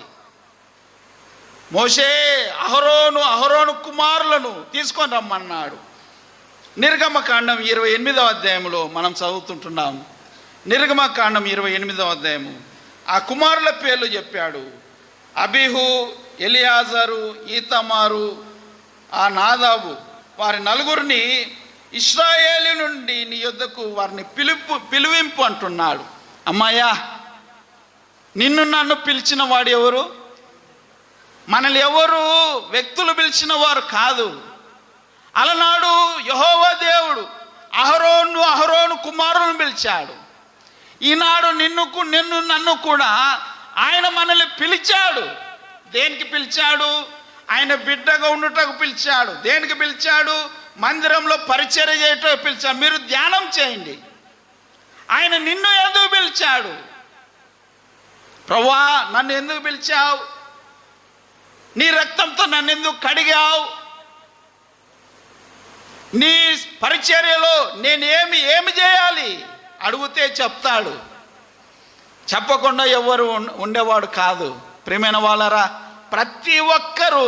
మోషే అహరోను కుమారులను తీసుకొని రమ్మన్నాడు. నిర్గమకాండం 28వ అధ్యాయంలో మనం చదువుతుంటున్నాం. నిర్గమకాండం 28వ అధ్యాయము. ఆ కుమారుల పేర్లు చెప్పాడు. అబీహు, ఎలియాజరు, ఈతమారు, ఆ నాదాబు, వారి నలుగురిని ఇశ్రాయేలు నుండి నీ యొద్దకు వారిని పిలువింపు అంటున్నాడు. అమ్మాయ్యా, నిన్ను నన్ను పిలిచిన వాడు ఎవరు? మనల్ని ఎవరు వ్యక్తులు పిలిచిన వారు కాదు. అలనాడు యెహోవా దేవుడు అహరోను కుమారులను పిలిచాడు. ఈనాడు నిన్ను నన్ను కూడా ఆయన మనల్ని పిలిచాడు. దేనికి పిలిచాడు? ఆయన బిడ్డగా ఉండుటకు పిలిచాడు. దేనికి పిలిచాడు? మందిరంలో పరిచర్య చేయటం పిలిచాడు. మీరు ధ్యానం చేయండి. ఆయన నిన్ను ఎందుకు పిలిచాడు? ప్రభువా, నన్ను ఎందుకు పిలిచావు? నీ రక్తంతో నన్ను ఎందుకు కడిగావు? నీ పరిచర్యలో నేను ఏమి చేయాలి అడిగితే చెప్తాడు. చెప్పకుండా ఎవరు ఉండేవాడు కాదు. ప్రియమైన వాళ్ళరా, ప్రతి ఒక్కరూ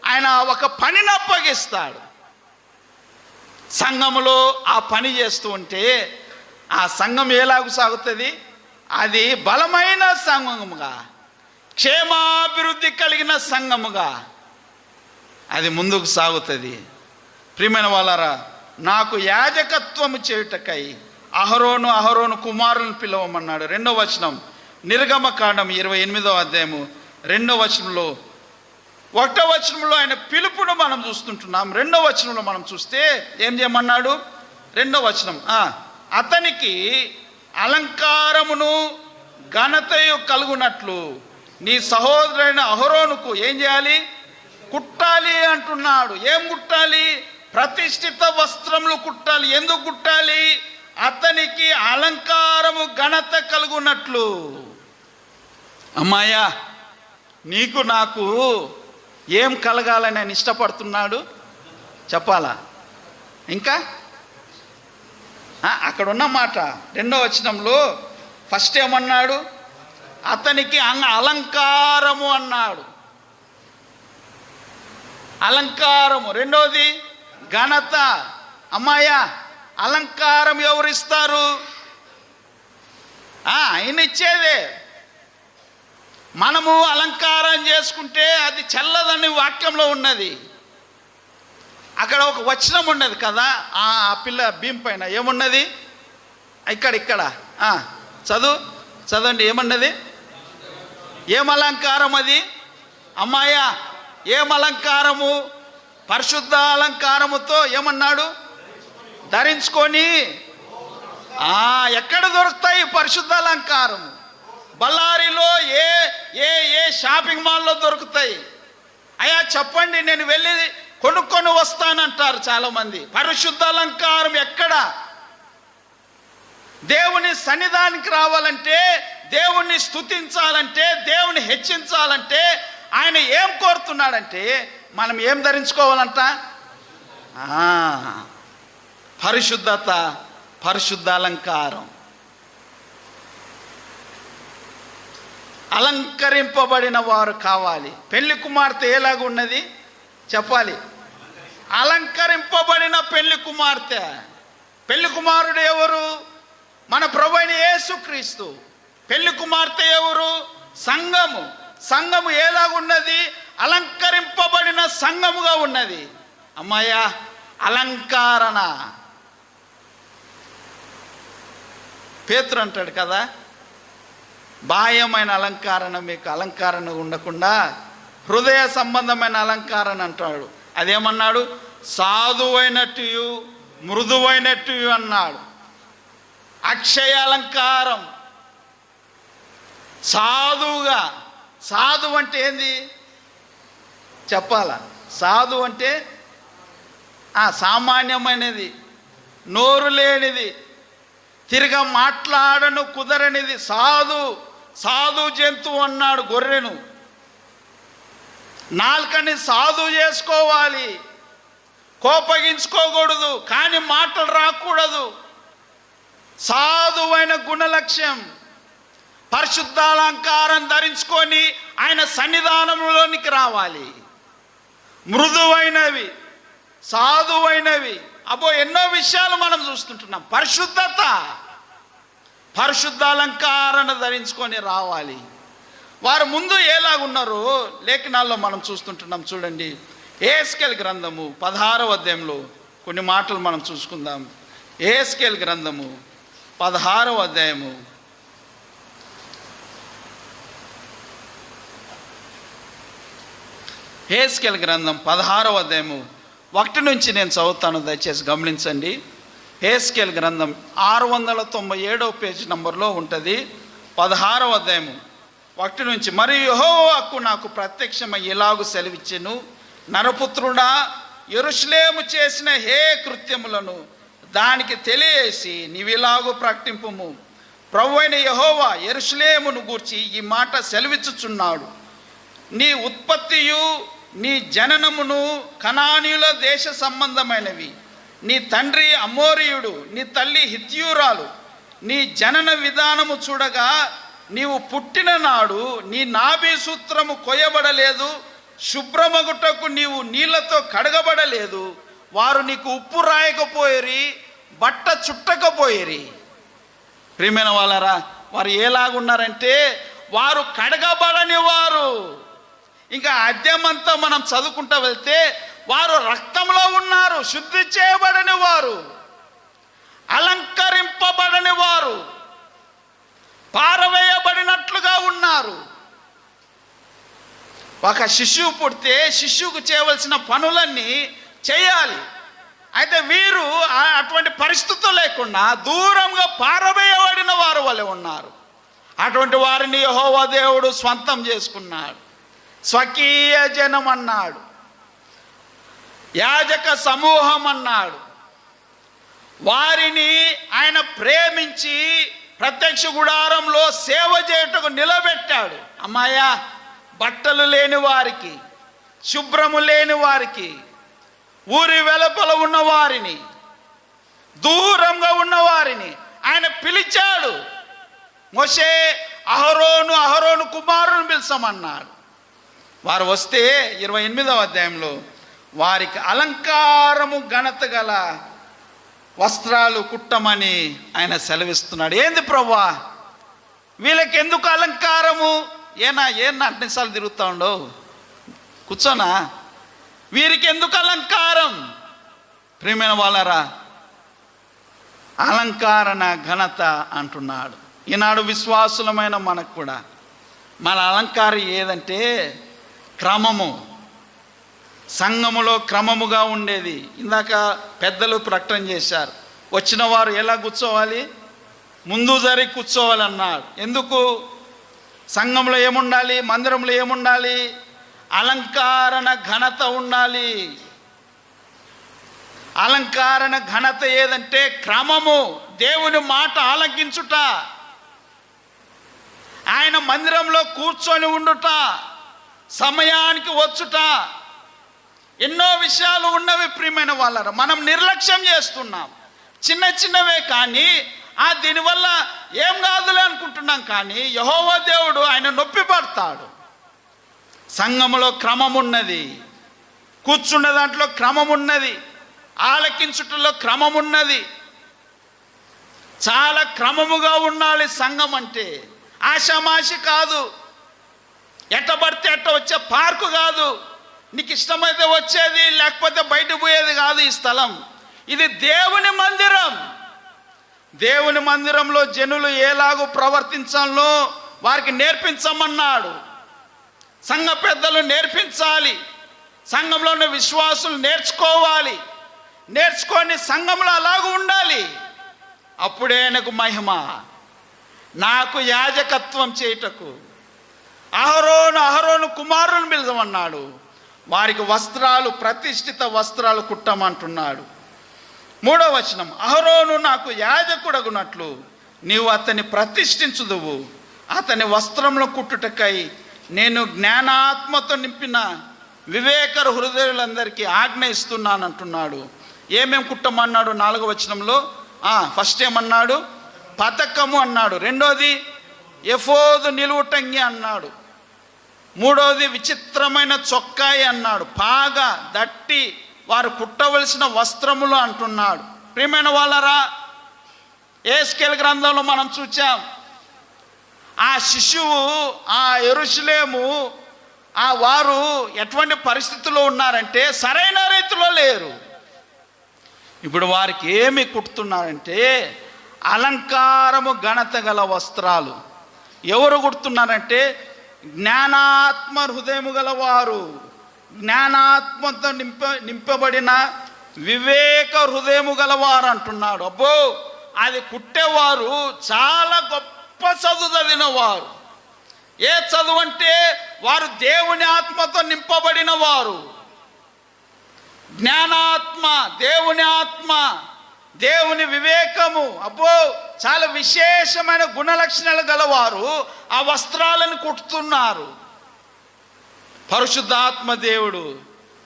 ఆయన ఒక పనిని అప్పగిస్తాడు. సంఘములో ఆ పని చేస్తూ ఉంటే ఆ సంఘం ఎలాగూ సాగుతుంది? అది బలమైన సంఘముగా, క్షేమాభివృద్ధి కలిగిన సంఘముగా అది ముందుకు సాగుతుంది. ప్రియమైన వాళ్ళారా, నాకు యాజకత్వము చేయుటకై అహరోను కుమారులను పిలవమన్నాడు. 2వ వచనం, నిర్గమకాండం 28వ అధ్యాయము 2వ వచనంలో. 1వ వచనంలో ఆయన పిలుపును మనం చూస్తుంటున్నాం. 2వ వచనంలో మనం చూస్తే ఏం చేయమన్నాడు? 2వ వచనం, అతనికి అలంకారమును ఘనతయు కలుగునట్లు నీ సహోదరుడైన అహరోనుకు ఏం చేయాలి? కుట్టాలి అంటున్నాడు. ఏం కుట్టాలి? ప్రతిష్ఠిత వస్త్రములు కుట్టాలి. ఎందుకు కుట్టాలి? అతనికి అలంకారము ఘనత కలుగునట్లు. అమ్మాయ్యా, నీకు నాకు ఏం కలగాలని ఆయన ఇష్టపడుతున్నాడు చెప్పాలా? ఇంకా అక్కడ ఉన్న మాట 2వ వచనంలో ఫస్ట్ ఏమన్నాడు? అతనికి అలంకారము అన్నాడు. అలంకారము. 2వది ఘనత. అమ్మాయ్యా, అలంకారం ఎవరిస్తారు? ఆయన ఇచ్చేదే. మనము అలంకారం చేసుకుంటే అది చల్లదని వాక్యంలో ఉన్నది. అక్కడ ఒక వచనం ఉన్నది కదా, ఆ పిల్ల భీం పైన ఏమున్నది? ఇక్కడ చదవండి, ఏమన్నది? ఏం అలంకారం అది? అమ్మాయ్యా, ఏం అలంకారము? పరిశుద్ధ అలంకారముతో ఏమన్నాడు? ధరించుకొని. ఎక్కడ దొరుకుతాయి పరిశుద్ధ అలంకారము? బళ్ళారిలో ఏ ఏ ఏ షాపింగ్ మాల్లో దొరుకుతాయి. అయ్యా చెప్పండి, నేను వెళ్ళి కొనుక్కొని వస్తానంటారు చాలామంది. పరిశుద్ధ అలంకారం ఎక్కడ? దేవుని సన్నిధానికి రావాలంటే, దేవుణ్ణి స్తుతించాలంటే, దేవుని హెచ్చించాలంటే ఆయన ఏం కోరుతున్నాడంటే మనం ఏం ధరించుకోవాలంట? పరిశుద్ధత, పరిశుద్ధ అలంకారం. అలంకరింపబడిన వారు కావాలి. పెళ్లి కుమార్తె ఎలాగ ఉన్నది చెప్పాలి? అలంకరింపబడిన పెళ్లి కుమార్తె. పెళ్లి కుమారుడు ఎవరు? మన ప్రభువైన యేసుక్రీస్తు. పెళ్లి కుమార్తె ఎవరు? సంఘము. సంఘము ఎలాగున్నది? అలంకరింపబడిన సంఘముగా ఉన్నది. అమ్మాయ్యా, అలంకారణ. పేతురు అంటాడు కదా, బాహ్యమైన అలంకారణ మీకు అలంకారణ ఉండకుండా హృదయ సంబంధమైన అలంకారణ అంటాడు. అదేమన్నాడు? సాధువైనట్టు మృదువైనట్టు అన్నాడు. అక్షయ అలంకారం. సాధువుగా. సాధు అంటే ఏంది చెప్పాలా? సాధు అంటే సామాన్యమైనది, నోరు లేనిది, తిరిగా మాట్లాడను కుదరనిది. సాధు జంతువు అన్నాడు గొర్రెను. నాలుకని సాధు చేసుకోవాలి, కోపగించుకోకూడదు, కానీ మాటలు రాకూడదు. సాధువైన గుణలక్ష్యం. పరిశుద్ధాలంకారం ధరించుకొని ఆయన సన్నిధానంలోనికి రావాలి. మృదువైనవి, సాధువైనవి. ఎన్నో విషయాలు మనం చూస్తుంటున్నాం. పరిశుద్ధత. పరిశుద్ధ అలంకారణ ధరించుకొని రావాలి. వారు ముందు ఎలాగున్నారో లేఖనాల్లో మనం చూస్తుంటున్నాం. చూడండి, యెహెజ్కేలు గ్రంథము 16వ అధ్యాయంలో కొన్ని మాటలు మనం చూసుకుందాం. యెహెజ్కేలు గ్రంథము 16వ అధ్యాయము యెహెజ్కేలు గ్రంథం 16వ అధ్యాయము 1 నుంచి నేను చదువుతాను, దయచేసి గమనించండి. యెహెజ్కేలు గ్రంథం 697వ పేజీ నంబర్లో ఉంటుంది. 16వ అధ్యాయము 1 నుంచి. మరియు యెహోవాకు నాకు ప్రత్యక్షమై ఇలాగు సెలవిచ్చెను, నరపుత్రుడా, యెరూషలేము చేసిన హే కృత్యములను దానికి తెలియజేసి నీవిలాగు ప్రకటింపుము. ప్రభువైన యెహోవా యెరూషలేమును గూర్చి ఈ మాట సెలవిచ్చుచున్నాడు, నీ ఉత్పత్తియు నీ జననమును కనానీయుల దేశ సంబంధమైనవి. నీ తండ్రి అమోరీయుడు, నీ తల్లి హిత్యూరాలు. నీ జనన విధానము చూడగా నీవు పుట్టిన నాడు నీ నాభి సూత్రము కొయ్యబడలేదు, శుభ్రమగుటకు నీవు నీళ్లతో కడగబడలేదు. వారు నీకు ఉప్పు రాయకపోయిరి, బట్ట చుట్టకపోయిరి. ప్రియమైన వాళ్ళరా, వారు ఎలాగున్నారంటే వారు కడగబడని వారు. ఇంకా అధ్యాయమంతా మనం చదువుకుంటూ వెళ్తే వారు రక్తంలో ఉన్నారు, శుద్ధి చేయబడని వారు, అలంకరింపబడని వారు, పారవేయబడినట్లుగా ఉన్నారు. ఒక శిశువు పుడితే శిశువుకు చేయవలసిన పనులన్నీ చేయాలి. అయితే వీరు అటువంటి పరిస్థితులు లేకుండా దూరంగా పారవేయబడిన వారు వలె ఉన్నారు. అటువంటి వారిని యెహోవా దేవుడు స్వంతం చేసుకున్నాడు. స్వకీయ జనం అన్నాడు, యాజక సమూహం అన్నాడు. వారిని ఆయన ప్రేమించి ప్రత్యక్ష గుడారంలో సేవ చేయుటకు నిలబెట్టాడు. అమ్మాయ, బట్టలు లేని వారికి, శుభ్రము లేని వారికి, ఊరి వెలుపల ఉన్న వారిని, దూరంగా ఉన్న వారిని ఆయన పిలిచాడు. మోషే అహరోను కుమారుని పిలిచమన్నాడు. వారు వస్తే 28వ అధ్యాయంలో వారికి అలంకారము ఘనత గల వస్త్రాలు కుట్టమని ఆయన సెలవిస్తున్నాడు. ఏంది ప్రభువా, వీళ్ళకి ఎందుకు అలంకారము? ఏనా అన్నిసార్లు తిరుగుతూ ఉండవు, కూర్చోనా? వీరికి ఎందుకు అలంకారం? ప్రియమైన వాళ్ళరా, అలంకారణ ఘనత అంటున్నాడు. ఈనాడు విశ్వాసులమైన మనకు కూడా మన అలంకారం ఏదంటే క్రమము. సంఘములో క్రమముగా ఉండేది. ఇందాక పెద్దలు ప్రకటన చేశారు, వచ్చిన వారు ఎలా కూర్చోవాలి? ముందు జరిగి కూర్చోవాలన్నాడు. ఎందుకు? సంఘంలో ఏముండాలి? మందిరంలో ఏముండాలి? అలంకారణ ఘనత ఉండాలి. అలంకారణ ఘనత ఏదంటే క్రమము, దేవుని మాట ఆలకించుట, ఆయన మందిరంలో కూర్చొని ఉండుట, సమయానికి వచ్చుట. ఎన్నో విషయాలు ఉన్నవి ప్రియమైన వాళ్ళరా, మనం నిర్లక్ష్యం చేస్తున్నాం. చిన్నవే కానీ దీనివల్ల ఏం కాదులే అనుకుంటున్నాం. కానీ యెహోవా దేవుడు ఆయన నొప్పి పడతాడు. సంఘములో క్రమం ఉన్నది, కూర్చున్న దాంట్లో క్రమం ఉన్నది, ఆలకించుటలో క్రమం ఉన్నది. చాలా క్రమముగా ఉండాలి సంఘం అంటే. ఆషామాషి కాదు, ఎట్ట పడితే ఎట్ట వచ్చే పార్కు కాదు, నీకు ఇష్టమైతే వచ్చేది లేకపోతే బయట పోయేది కాదు. ఈ స్థలం ఇది దేవుని మందిరం. దేవుని మందిరంలో జనులు ఎలాగో ప్రవర్తించాలో వారికి నేర్పించమన్నాడు. సంఘ పెద్దలు నేర్పించాలి, సంఘంలో ఉన్న విశ్వాసులు నేర్చుకోవాలి. నేర్చుకొని సంఘంలో అలాగూ ఉండాలి. అప్పుడే నాకు మహిమ. నాకు యాజకత్వం చేయుటకు అహరోను కుమారుని పిలవమన్నాడు. వారికి వస్త్రాలు, ప్రతిష్ఠిత వస్త్రాలు కుట్టమంటున్నాడు. 3వ వచనం, అహరోను నాకు యాజకుడగునట్లు నీవు అతన్ని ప్రతిష్ఠించుదువు, అతని వస్త్రములు కుట్టుటకై నేను జ్ఞానాత్మతో నింపిన వివేక హృదయులందరికీ ఆజ్ఞ ఇస్తున్నాను అంటున్నాడు. ఏమేమి కుట్టమన్నాడు? 4వ వచనంలో ఫస్ట్ ఏమన్నాడు? పతకము అన్నాడు. రెండోది ఎఫోదు నిలువుటంగి అన్నాడు. మూడోది విచిత్రమైన చొక్కాయి అన్నాడు. పాగా, దట్టి వారు కుట్టవలసిన వస్త్రములు అంటున్నాడు. ప్రియమైన వాళ్ళరా, యేస్కేలు గ్రంథంలో మనం చూచాం. ఆ శిశువు, ఆ యెరూషలేము, ఆ వారు ఎటువంటి పరిస్థితుల్లో ఉన్నారంటే సరైన రీతిలో లేరు. ఇప్పుడు వారికి ఏమి కుడుతున్నారంటే అలంకారము, ఘనత గల వస్త్రాలు. ఎవరు కుడుతున్నారంటే జ్ఞానాత్మ హృదయము గలవారు, జ్ఞానాత్మతో నింపబడిన వివేక హృదయము గలవారు అంటున్నాడు. అబ్బో, అది కుట్టేవారు చాలా గొప్ప చదువు చదివిన వారు. ఏ చదువు అంటే వారు దేవుని ఆత్మతో నింపబడిన వారు. జ్ఞానాత్మ, దేవుని ఆత్మ, దేవుని వివేకము, అబ్బో చాలా విశేషమైన గుణలక్షణాలు గలవారు ఆ వస్త్రాలను కుట్టుతున్నారు. పరిశుద్ధాత్మ దేవుడు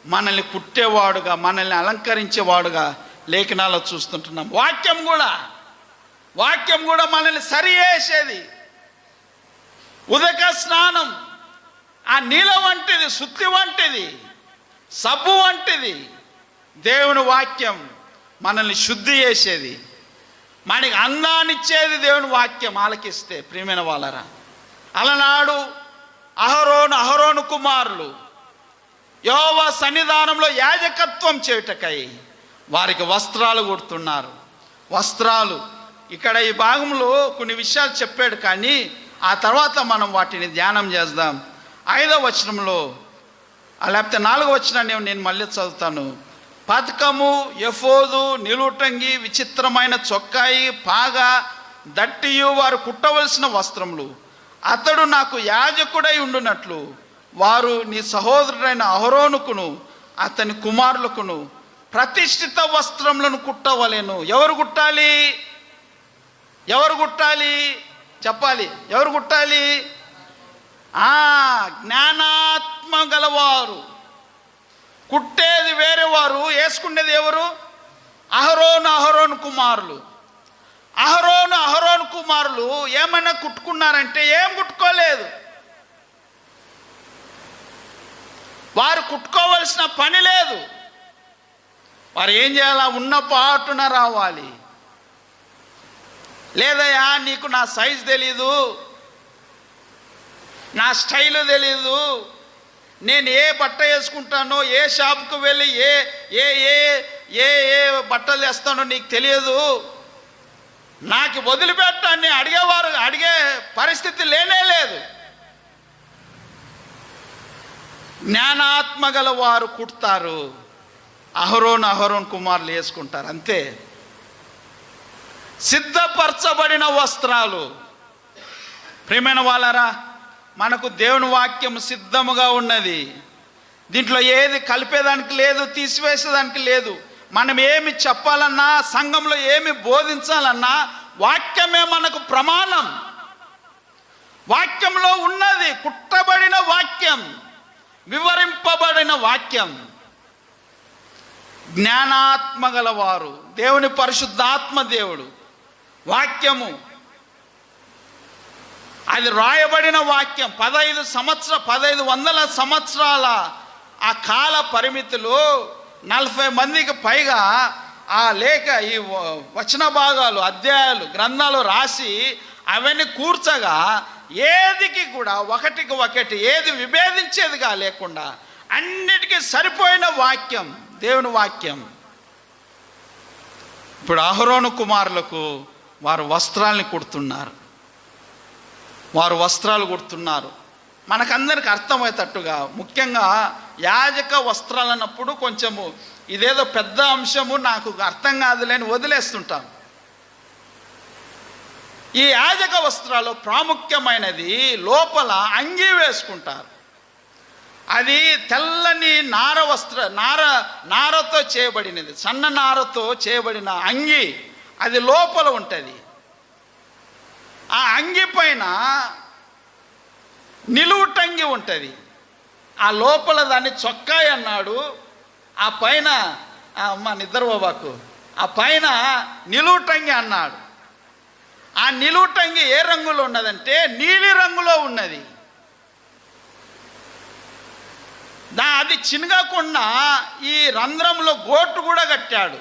మనల్ని కుట్టేవాడుగా, మనల్ని అలంకరించేవాడుగా లేఖనాల్లో చూస్తుంటున్నాం. వాక్యం కూడా మనల్ని సరి చేసేది. ఉదక స్నానం ఆ నీల వంటిది, శుద్ధి వంటిది, సబ్బు వంటిది. దేవుని వాక్యం మనల్ని శుద్ధి చేసేది, మనకి అందాన్నిచ్చేది దేవుని వాక్యం ఆలకిస్తే. ప్రియమైన వాళ్ళరా, అలనాడు అహరోను కుమారులు యెహోవా సన్నిధానంలో యాజకత్వం చేయుటకై వారికి వస్త్రాలు కుడుతున్నారు. వస్త్రాలు ఇక్కడ ఈ భాగంలో కొన్ని విషయాలు చెప్పాడు, కానీ ఆ తర్వాత మనం వాటిని ధ్యానం చేద్దాం. 5వ వచనంలో, లేకపోతే 4వ వచనాన్ని నేను మళ్ళీ చదువుతాను. పతకము, ఎఫోదు, నిలుటంగి, విచిత్రమైన చొక్కాయి, పాగా, దట్టియు వారు కుట్టవలసిన వస్త్రములు. అతడు నాకు యాజకుడై ఉండునట్లు వారు నీ సహోదరుడైన అహరోనుకును అతని కుమారులకును ప్రతిష్ఠిత వస్త్రములను కుట్టవలెను. ఎవరు కుట్టాలి? చెప్పాలి. ఎవరు కుట్టాలి? జ్ఞానాత్మ గలవారు. కుట్టేది వేరే వారు, వేసుకునేది ఎవరు? అహరోను కుమారులు. అహరోను కుమారులు ఏమైనా కుట్టుకున్నారంటే ఏం కుట్టుకోలేదు. వారు కుట్టుకోవలసిన పని లేదు. వారు ఏం చేయాలా? ఉన్న పాటున రావాలి. లేదయ్యా, నీకు నా సైజు తెలీదు, నా స్టైలు తెలీదు, నేను ఏ బట్ట వేసుకుంటానో, ఏ షాప్కు వెళ్ళి ఏ ఏ ఏ ఏ ఏ బట్టలు వేస్తానో నీకు తెలియదు, నాకు వదిలిపెట్టాన్ని అడిగే పరిస్థితి లేనే లేదు. జ్ఞానాత్మ గల వారు కుడతారు, అహరోను కుమారులు వేసుకుంటారు. అంతే. సిద్ధపరచబడిన వస్త్రాలు. ప్రియమైన వాళ్ళరా, మనకు దేవుని వాక్యం సిద్ధముగా ఉన్నది. దీంట్లో ఏది కలిపేదానికి లేదు, తీసివేసేదానికి లేదు. మనం ఏమి చెప్పాలన్నా, సంఘంలో ఏమి బోధించాలన్నా వాక్యమే మనకు ప్రమాణం. వాక్యంలో ఉన్నది, కుట్టబడిన వాక్యం, వివరింపబడిన వాక్యం. జ్ఞానాత్మ గలవారు, దేవుని పరిశుద్ధాత్మ దేవుడు, వాక్యము అది రాయబడిన వాక్యం. 1500 సంవత్సరాల ఆ కాల పరిమితిలో 40 మందికి పైగా ఆ లేఖ, ఈ వచన భాగాలు, అధ్యాయాలు, గ్రంథాలు రాసి అవన్నీ కూర్చగా ఏదికి కూడా ఒకటికి ఒకటి ఏది విభేదించేదిగా లేకుండా అన్నిటికీ సరిపోయిన వాక్యం దేవుని వాక్యం. ఇప్పుడు అహరోను కుమారులకు వారు వస్త్రాలని కుడుతున్నారు. మనకందరికి అర్థమయ్యేటట్టుగా, ముఖ్యంగా యాజక వస్త్రాలు అన్నప్పుడు కొంచెము ఇదేదో పెద్ద అంశము, నాకు అర్థం కాదులేని వదిలేస్తుంటాం. ఈ యాజక వస్త్రాలు ప్రాముఖ్యమైనది, లోపల అంగీ వేసుకుంటారు. అది తెల్లని నారతో చేయబడినది, సన్న నారతో చేయబడిన అంగీ. అది లోపల ఉంటుంది. ఆ అంగి పైన నిలువుటంగి ఉంటుంది. ఆ లోపల దాన్ని చొక్కాయి అన్నాడు. ఆ పైన నిద్రబాబాకు ఆ పైన నిలువుటంగి అన్నాడు. ఆ నిలువుటంగి ఏ రంగులో ఉన్నదంటే నీలి రంగులో ఉన్నది. అది చినగకుండా ఈ రంధ్రంలో గోటు కూడా కట్టాడు.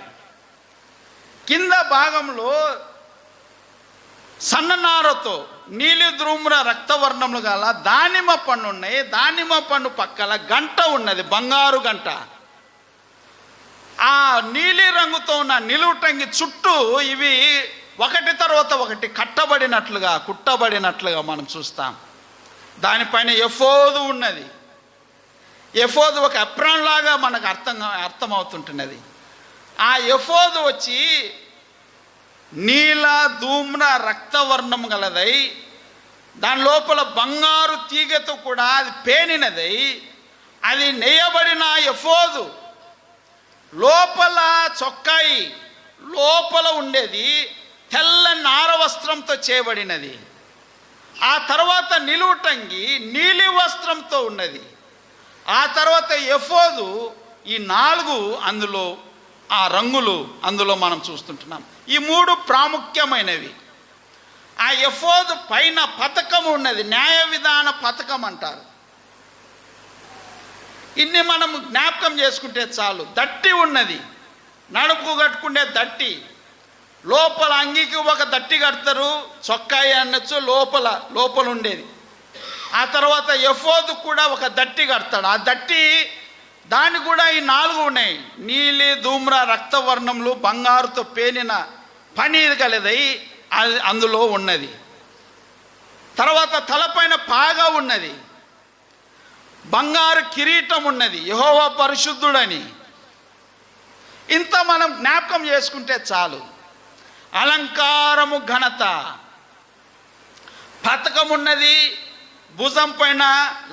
కింద భాగంలో సన్ననారతో నీలి ధూమ్ర రక్తవర్ణములు గల దానిమ్మ పండు ఉన్నాయి. దానిమ్మ పండు పక్కల గంట ఉన్నది, బంగారు గంట. ఆ నీలి రంగుతో ఉన్న నిలువుటంగి చుట్టూ ఇవి ఒకటి తర్వాత ఒకటి కుట్టబడినట్లుగా మనం చూస్తాం. దానిపైన ఎఫోదు ఉన్నది. ఎఫోదు ఒక ఎప్రాన్ లాగా మనకు అర్థమవుతుంటున్నది. ఆ ఎఫోదు వచ్చి నీల ధూమ్ర రక్తవర్ణం గలదై, దాని లోపల బంగారు తీగతో కూడా అది పేనినదై, అది నేయబడిన ఎఫోదు. లోపల చొక్కాయి లోపల ఉండేది తెల్ల నార వస్త్రంతో చేయబడినది. ఆ తర్వాత నిలువుటంగి నీలి వస్త్రంతో ఉన్నది. ఆ తర్వాత ఎఫోదు. ఈ 4 అందులో ఆ రంగులు అందులో మనం చూస్తుంటున్నాం. ఈ 3 ప్రాముఖ్యమైనవి. ఆ ఎఫోదు పైన పతకం ఉన్నది, న్యాయ విధాన పతకం అంటారు. ఇన్ని మనం జ్ఞాపకం చేసుకుంటే చాలు. దట్టి ఉన్నది, నడుపుకు కట్టుకునే దట్టి. లోపల అంగీకి ఒక దట్టి కడతారు, చొక్కాయి అనొచ్చు, లోపల ఉండేది. ఆ తర్వాత ఎఫోదు కూడా ఒక దట్టి కడతాడు. ఆ దట్టి దాన్ని కూడా ఈ 4 ఉన్నాయి. నీలి ధూమ్ర రక్తవర్ణములు బంగారుతో పేనిన పని కలదై అందులో ఉన్నది. తర్వాత తలపైన పాగా ఉన్నది, బంగారు కిరీటం ఉన్నది, యెహోవా పరిశుద్ధుడని. ఇంత మనం జ్ఞాపకం చేసుకుంటే చాలు. అలంకారము, ఘనత, పతకం ఉన్నది, భుజం పైన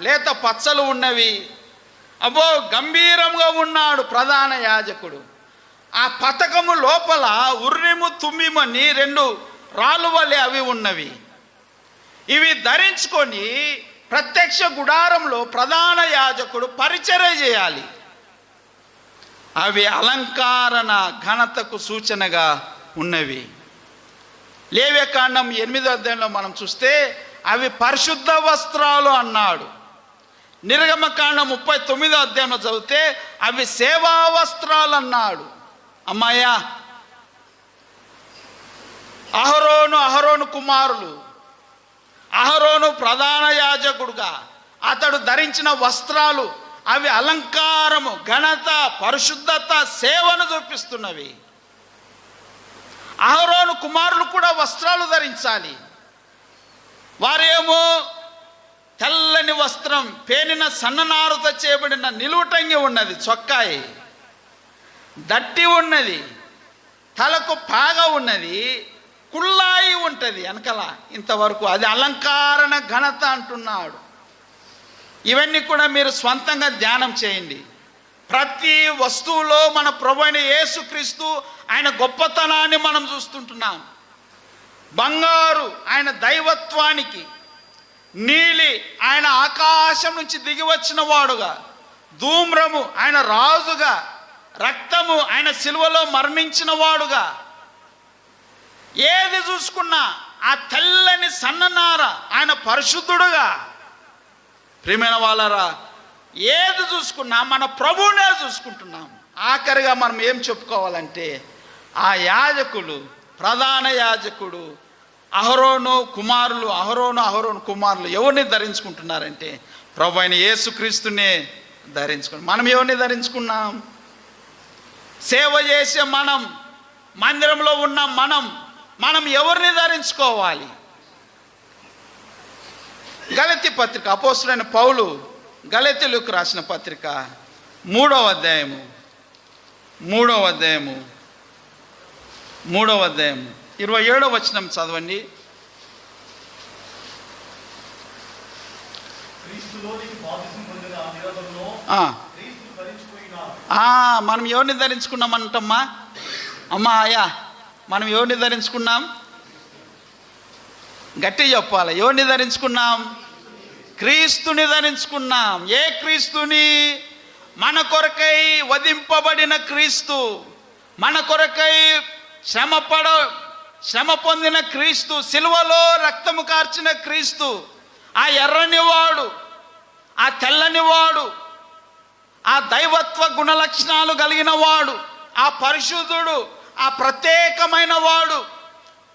లేత పచ్చలు ఉన్నవి. అబ్బో, గంభీరంగా ఉన్నాడు ప్రధాన యాజకుడు. ఆ పతకము లోపల ఉర్రిము తుమ్మిమని 2 రాళ్ళు వలె అవి ఉన్నవి. ఇవి ధరించుకొని ప్రత్యక్ష గుడారంలో ప్రధాన యాజకుడు పరిచర్య చేయాలి. అవి అలంకారణ ఘనతకు సూచనగా ఉన్నవి. లేవ్యకాండం 8వ అధ్యాయంలో మనం చూస్తే అవి పరిశుద్ధ వస్త్రాలు అన్నాడు. నిర్గమకాండం 39వ అధ్యాయంలో చదివితే అవి సేవా వస్త్రాలు అన్నాడు. అమ్మాయ్యా, అహరోను కుమారులు, అహరోను ప్రధాన యాజకుడుగా అతడు ధరించిన వస్త్రాలు అవి అలంకారము, ఘనత, పరిశుద్ధత, సేవను చూపిస్తున్నవి. అహరోను కుమారులు కూడా వస్త్రాలు ధరించాలి. వారేమో తెల్లని వస్త్రం, పేనిన సన్ననారుతో చేయబడిన నిలువుటంగి ఉన్నది, చొక్కాయి, దట్టి ఉన్నది, తలకు పాగా ఉన్నది, కుళ్ళాయి ఉంటుంది వెనకల ఇంతవరకు. అది అలంకారణ ఘనత అంటున్నాడు. ఇవన్నీ కూడా మీరు స్వంతంగా ధ్యానం చేయండి. ప్రతి వస్తువులో మన ప్రభువైన యేసుక్రీస్తు ఆయన గొప్పతనాన్ని మనం చూస్తుంటున్నాం. బంగారు ఆయన దైవత్వానికి, నీలి ఆయన ఆకాశం నుంచి దిగి వచ్చిన వాడుగా, ధూమ్రము ఆయన రాజుగా, రక్తము ఆయన సిలువలో మరణించిన వాడుగా. ఏది చూసుకున్నా ఆ తెల్లని సన్ననార ఆయన పరిశుద్ధుడుగా. ప్రియమైన వాళ్ళరా, ఏది చూసుకున్నా మన ప్రభువునే చూసుకుంటున్నాం. ఆఖరిగా మనం ఏం చెప్పుకోవాలంటే, ఆ యాజకులు, ప్రధాన యాజకుడు అహరోను కుమారులు ఎవరిని ధరించుకుంటున్నారంటే ప్రభు అయిన యేసుక్రీస్తునే ధరించుకున్నాం. మనం ఎవరిని ధరించుకున్నాం? సేవ చేసే మనం, మందిరంలో ఉన్న మనం ఎవరిని ధరించుకోవాలి? గలతీ పత్రిక, అపోస్తలుడైన పౌలు గలతీయులకు రాసిన పత్రిక 3వ అధ్యాయము 27వ వచనం చదవండి. మనం ఎవరిని ధరించుకున్నామంటమ్మా? ఆయా, మనం ఎవరిని ధరించుకున్నాం? గట్టి చెప్పాలి. ఎవరిని ధరించుకున్నాం? క్రీస్తుని ధరించుకున్నాం. ఏ క్రీస్తుని? మన కొరకై వధింపబడిన క్రీస్తు, మన కొరకై శ్రమ పొందిన క్రీస్తు, సిలువలో రక్తము కార్చిన క్రీస్తు, ఆ ఎర్రని వాడు, ఆ తెల్లని వాడు, ఆ దైవత్వ గుణలక్షణాలు కలిగిన వాడు, ఆ పరిశుద్ధుడు, ఆ ప్రత్యేకమైన వాడు,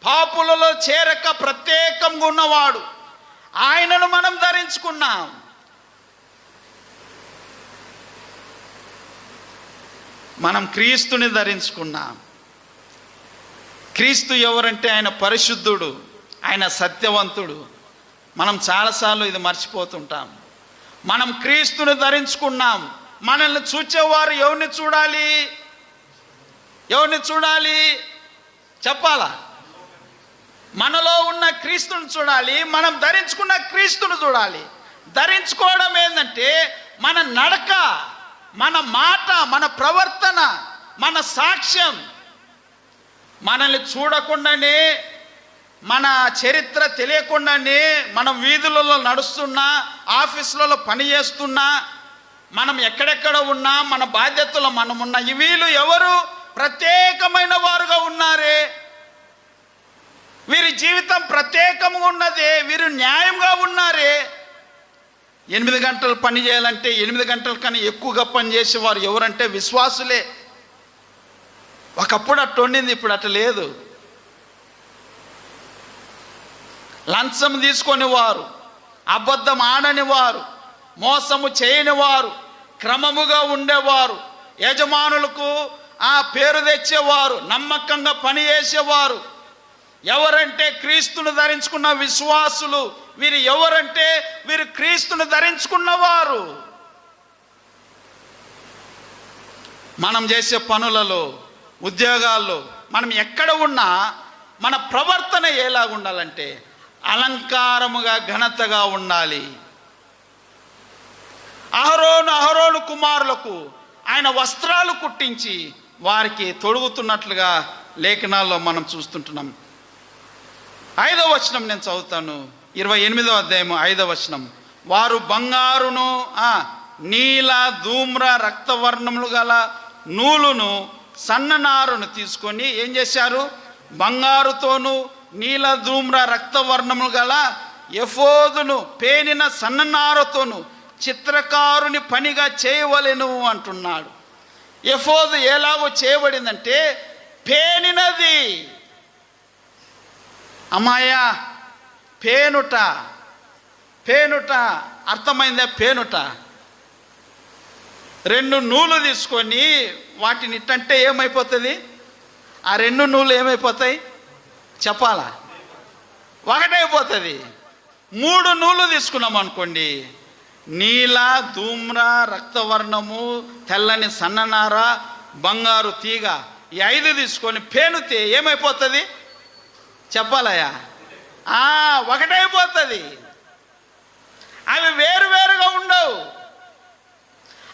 పాపులలో చేరక ప్రత్యేకంగా ఉన్నవాడు. ఆయనను మనం ధరించుకున్నాం. మనం క్రీస్తుని ధరించుకున్నాం. క్రీస్తు ఎవరంటే ఆయన పరిశుద్ధుడు, ఆయన సత్యవంతుడు. మనం చాలాసార్లు ఇది మర్చిపోతుంటాం. మనం క్రీస్తుని ధరించుకున్నాం. మనల్ని చూచేవారు ఎవరిని చూడాలి? ఎవరిని చూడాలి చెప్పాలా? మనలో ఉన్న క్రీస్తుని చూడాలి. మనం ధరించుకున్న క్రీస్తుని చూడాలి. ధరించుకోవడం ఏంటంటే మన నడక, మన మాట, మన ప్రవర్తన, మన సాక్ష్యం. మనల్ని చూడకుండానే, మన చరిత్ర తెలియకుండానే మనం వీధులలో నడుస్తున్నా, ఆఫీసులలో పని చేస్తున్నా, మనం ఎక్కడెక్కడ ఉన్నా, మన బాధ్యతలో మనం ఉన్న వీళ్ళు ఎవరు? ప్రత్యేకమైన వారుగా ఉన్నారే. వీరి జీవితం ప్రత్యేకంగా ఉన్నదే. వీరు న్యాయంగా ఉన్నారే. 8 గంటలు పని చేయాలంటే 8 గంటల కన్నా ఎక్కువగా పనిచేసేవారు ఎవరంటే విశ్వాసులే. ఒకప్పుడు అట్టు ఉండింది, ఇప్పుడు అట్ట లేదు. లంచం తీసుకొని వారు, అబద్ధం ఆడని వారు, మోసము చేయని వారు, క్రమముగా ఉండేవారు, యజమానులకు ఆ పేరు తెచ్చేవారు, నమ్మకంగా పని చేసేవారు. ఎవరంటే క్రీస్తును ధరించుకున్న విశ్వాసులు. వీరు ఎవరంటే వీరు క్రీస్తును ధరించుకున్నవారు. మనం చేసే పనులలో, ఉద్యోగాల్లో, మనం ఎక్కడ ఉన్నా మన ప్రవర్తన ఎలాగ ఉండాలంటే అలంకారముగా, ఘనతగా ఉండాలి. అహరోను కుమారులకు ఆయన వస్త్రాలు కుట్టించి వారికి తొడుగుతున్నట్లుగా లేఖనాల్లో మనం చూస్తుంటున్నాం. 5వ వచనం నేను చదువుతాను. 28వ అధ్యాయం 5వ వచనం. వారు బంగారును, నీల, ధూమ్ర, రక్తవర్ణములు గల నూలును, సన్ననారును తీసుకొని ఏం చేశారు? బంగారుతోను, నీల, ధూమ్ర, రక్తవర్ణములు గల ఎఫోదును పేనిన సన్ననారుతోను చిత్రకారుని పనిగా చేయవలెను అంటున్నాడు. ఎఫోదు ఎలాగో చేయబడిందంటే పేనినది. అమ్మాయ్యా, పేనుట అర్థమైందా? పేనుట 2 నూలు తీసుకొని వాటిని ఇట్టంటే ఏమైపోతుంది? ఆ 2 నూలు ఏమైపోతాయి చెప్పాలా? ఒకటైపోతుంది. 3 నూలు తీసుకున్నాం అనుకోండి, నీల, ధూమ్ర, రక్తవర్ణము, తెల్లని సన్ననార, బంగారు తీగ, ఈ 5 తీసుకొని పేనుతే ఏమైపోతుంది చెప్పాలయ్యా? ఒకటైపోతుంది. అవి వేరువేరుగా ఉండవు,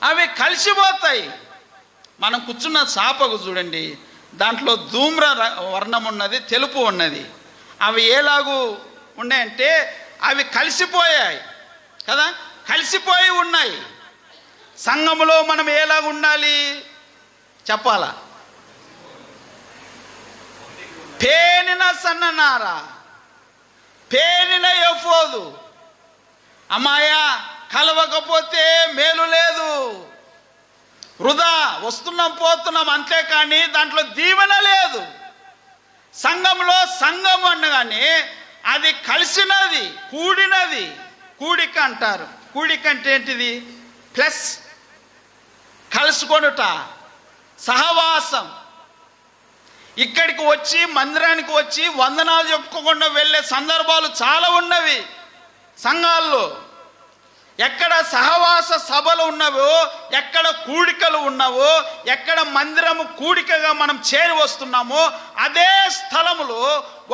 అవి కలిసిపోతాయి. మనం కూర్చున్న చాపకు చూడండి, దాంట్లో ధూమ్ర వర్ణం ఉన్నది, తెలుపు ఉన్నది. అవి ఎలాగూ ఉన్నాయంటే అవి కలిసిపోయాయి కదా, కలిసిపోయి ఉన్నాయి. సంఘములో మనం ఎలాగ ఉండాలి చెప్పాలా? పేనిన సన్ననార, పేనిన ఎఫోదు. అమ్మాయా, కలవకపోతే మేలు లేదు, వృధా వస్తున్నాం పోతున్నాం అంతేకాని దాంట్లో దీవెన లేదు. సంఘంలో సంఘం అనగానే అది కలిసినది, కూడినది. కూడిక అంటారు. కూడిక అంటే ఏంటిది? ప్లస్, కలుసుకొనుట, సహవాసం. ఇక్కడికి వచ్చి, మందిరానికి వచ్చి వందనాలు చెప్పుకోకుండా వెళ్ళే సందర్భాలు చాలా ఉన్నవి సంఘాల్లో. ఎక్కడ సహవాస సభలు ఉన్నవో, ఎక్కడ కూడికలు ఉన్నావో, ఎక్కడ మందిరము కూడికగా మనం చేరి వస్తున్నామో అదే స్థలములో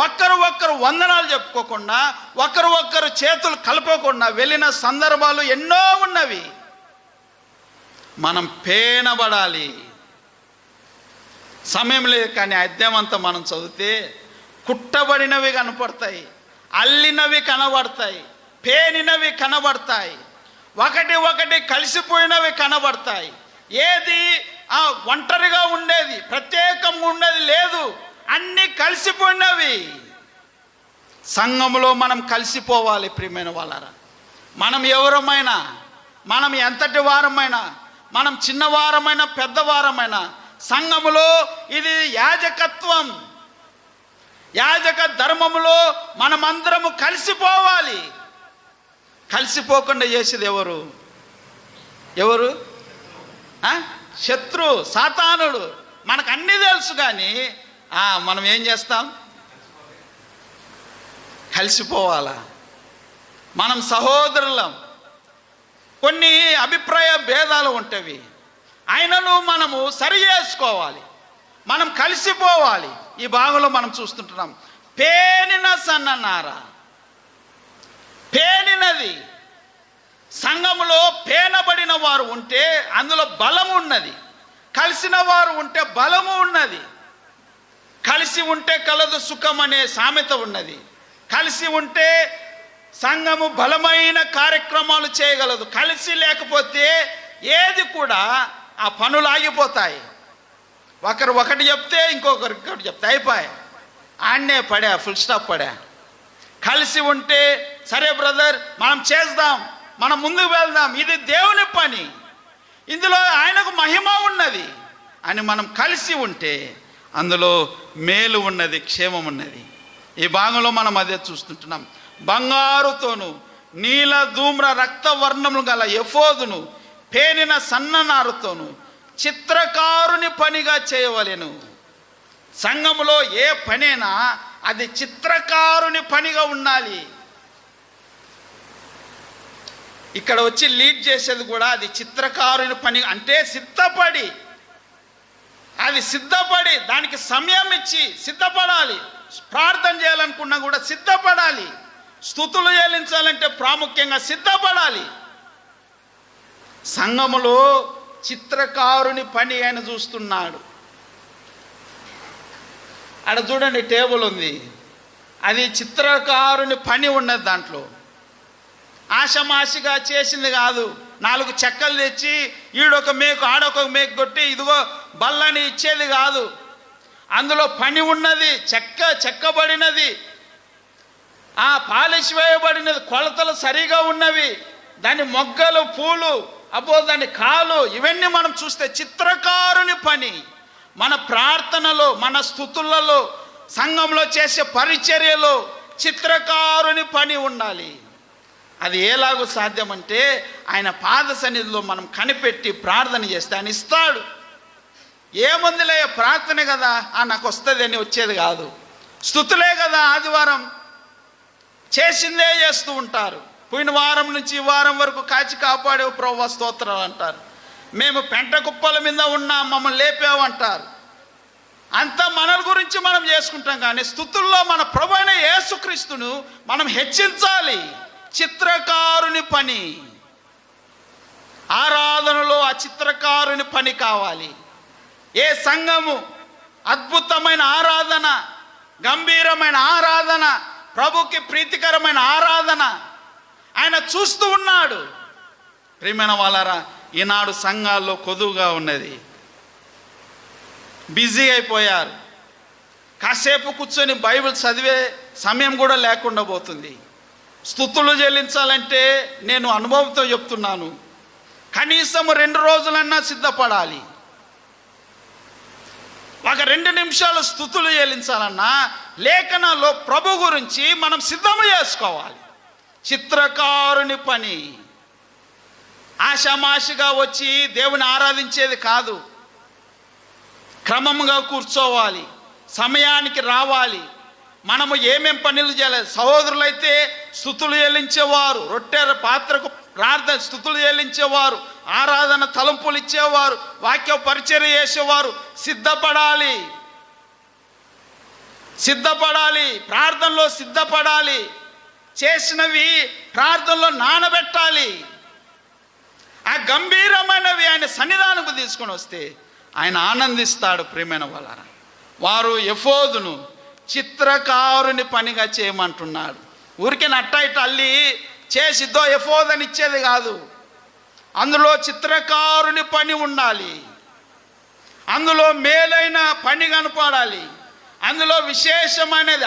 ఒకరు వందనాలు చెప్పుకోకుండా, ఒకరు చేతులు కలపకుండా వెళ్ళిన సందర్భాలు ఎన్నో ఉన్నవి. మనం పేనబడాలి. సమయం లేదు కానీ అధ్యాయం అంతా మనం చదివితే కుట్టబడినవి కనపడతాయి, అల్లినవి కనబడతాయి, పేనినవి కనబడతాయి, ఒకటి కలిసిపోయినవి కనబడతాయి. ఏది ఒంటరిగా ఉండేది, ప్రత్యేకంగా ఉండేది లేదు, అన్నీ కలిసిపోయినవి. సంఘంలో మనం కలిసిపోవాలి ప్రియమైన వాళ్ళారా. మనం ఎవరమైనా, మనం ఎంతటి వారమైనా, మనం చిన్నవారమైనా పెద్దవారమైనా, సంఘములో ఇది యాజకత్వం. యాజక ధర్మములో మనమందరము కలిసిపోవాలి. కలిసిపోకుండా చేసేది ఎవరు? శత్రు, సాతానుడు. మనకు అన్నీ తెలుసు, కానీ మనం ఏం చేస్తాం? కలిసిపోవాలా? మనం సహోదరులం. కొన్ని అభిప్రాయ భేదాలు ఉంటవి, అయినను మనము సరి చేసుకోవాలి, మనం కలిసిపోవాలి. ఈ భాగంలో మనం చూస్తుంటున్నాం, పేనిన సన్ననార. పేనినది, సంఘములో పేనబడిన వారు ఉంటే అందులో బలము ఉన్నది, కలిసిన వారు ఉంటే బలము ఉన్నది. కలిసి ఉంటే కలదు సుఖం అనే సామెత ఉన్నది. కలిసి ఉంటే సంఘము బలమైన కార్యక్రమాలు చేయగలదు. కలిసి లేకపోతే ఏది కూడా ఆ పనులు ఆగిపోతాయి. ఒకరు ఒకటి చెప్తే ఇంకొకరు ఇంకొకటి చెప్తే అయిపోయి ఆడనే పడా, ఫుల్ స్టాప్ పడా. కలిసి ఉంటే సరే బ్రదర్, మనం చేద్దాం, మనం ముందుకు వెళ్దాం, ఇది దేవుని పని, ఇందులో ఆయనకు మహిమ ఉన్నది అని మనం కలిసి ఉంటే అందులో మేలు ఉన్నది, క్షేమం ఉన్నది. ఈ భాగంలో మనం అదే చూస్తుంటున్నాం. బంగారుతోను నీల ధూమ్ర రక్తవర్ణములు గల ఎఫోదును పేనిన సన్ననారుతోను చిత్రకారుని పనిగా చేయవలెను. సంఘములో ఏ పనైనా అది చిత్రకారుని పనిగా ఉండాలి. ఇక్కడ వచ్చి లీడ్ చేసేది కూడా అది చిత్రకారుని పని. అంటే సిద్ధపడి దానికి సమయం ఇచ్చి సిద్ధపడాలి. ప్రార్థన చేయాలనుకున్నా కూడా సిద్ధపడాలి. స్తుతులు చెల్లించాలంటే ప్రాముఖ్యంగా సిద్ధపడాలి. సంఘములో చిత్రకారుని పని ఆయన చూస్తున్నాడు. అక్కడ చూడండి, టేబుల్ ఉంది, అది చిత్రకారుని పని ఉన్నది. దాంట్లో ఆషమాషిగా చేసింది కాదు. 4 చెక్కలు తెచ్చి ఈడొక మేకు ఆడొక మేకు కొట్టి ఇదిగో బల్లని ఇచ్చేది కాదు. అందులో పని ఉన్నది, చెక్కబడినది, పాలిష్ వేయబడినది, కొలతలు సరిగా ఉన్నవి, దాని మొగ్గలు, పూలు, దాని కాలు, ఇవన్నీ మనం చూస్తే చిత్రకారుని పని. మన ప్రార్థనలో, మన స్తుతులలో, సంఘంలో చేసే పరిచర్యలో చిత్రకారుని పని ఉండాలి. అది ఎలాగో సాధ్యమంటే ఆయన పాద సన్నిధిలో మనం కనిపెట్టి ప్రార్థన చేస్తే ఆయన ఇస్తాడు. ఏముందిలే, ప్రార్థనే కదా, నాకు వస్తుంది అని వచ్చేది కాదు. స్తుతులే కదా, ఆదివారం చేసిందే చేస్తూ ఉంటారు. పోయిన వారం నుంచి ఈ వారం వరకు కాచి కాపాడే ప్రభువా స్తోత్రాలు అంటారు. మేము పెంట కుప్పల మీద ఉన్నాం, మమ్మల్ని లేపావంటారు. అంతా మన గురించి మనం చేసుకుంటాం, కానీ స్తుతుల్లో మన ప్రభు అయిన యేసుక్రీస్తును మనం హెచ్చించాలి. చిత్రకారుని పని, ఆరాధనలో ఆ చిత్రకారుని పని కావాలి. ఏ సంఘము అద్భుతమైన ఆరాధన, గంభీరమైన ఆరాధన, ప్రభుకి ప్రీతికరమైన ఆరాధన ఆయన చూస్తూ ఉన్నాడు. ప్రియమైన వాళ్ళారా, ఈనాడు సంఘాల్లో కొదువుగా ఉన్నది, బిజీ అయిపోయారు. కాసేపు కూర్చొని బైబిల్ చదివే సమయం కూడా లేకుండా పోతుంది. స్తుతులు చెల్లించాలంటే నేను అనుభవంతో చెప్తున్నాను, కనీసం 2 రోజులన్నా సిద్ధపడాలి. ఒక 2 నిమిషాలు స్తుతులు చెల్లించాలన్నా లేఖనాల్లో ప్రభు గురించి మనం సిద్ధము చేసుకోవాలి. చిత్రకారుని పని ఆషామాషిగా వచ్చి దేవుని ఆరాధించేది కాదు. క్రమంగా కూర్చోవాలి, సమయానికి రావాలి. మనము ఏమేం పనులు చేయాలి? సహోదరులైతే స్తుతులు చెల్లించేవారు, రొట్టె పాత్రకు ప్రార్థన స్తుతులు చెల్లించేవారు, ఆరాధన తలంపులు ఇచ్చేవారు, వాక్య పరిచర్య చేసేవారు సిద్ధపడాలి, ప్రార్థనలో సిద్ధపడాలి. చేసినవి ప్రార్థనలో నానబెట్టాలి. ఆ గంభీరమైనవి ఆయన సన్నిధానంకు తీసుకొని వస్తే ఆయన ఆనందిస్తాడు. ప్రియమైన వాళ్ళారా, వారు ఎఫోదును చిత్రకారుని పనిగా చేయమంటున్నాడు. ఊరికే నట్ట ఇట్ట అల్లి చేసిద్దో ఎఫోదని ఇచ్చేది కాదు. అందులో చిత్రకారుని పని ఉండాలి, అందులో మేలైన పని కనపడాలి, అందులో విశేషమైనది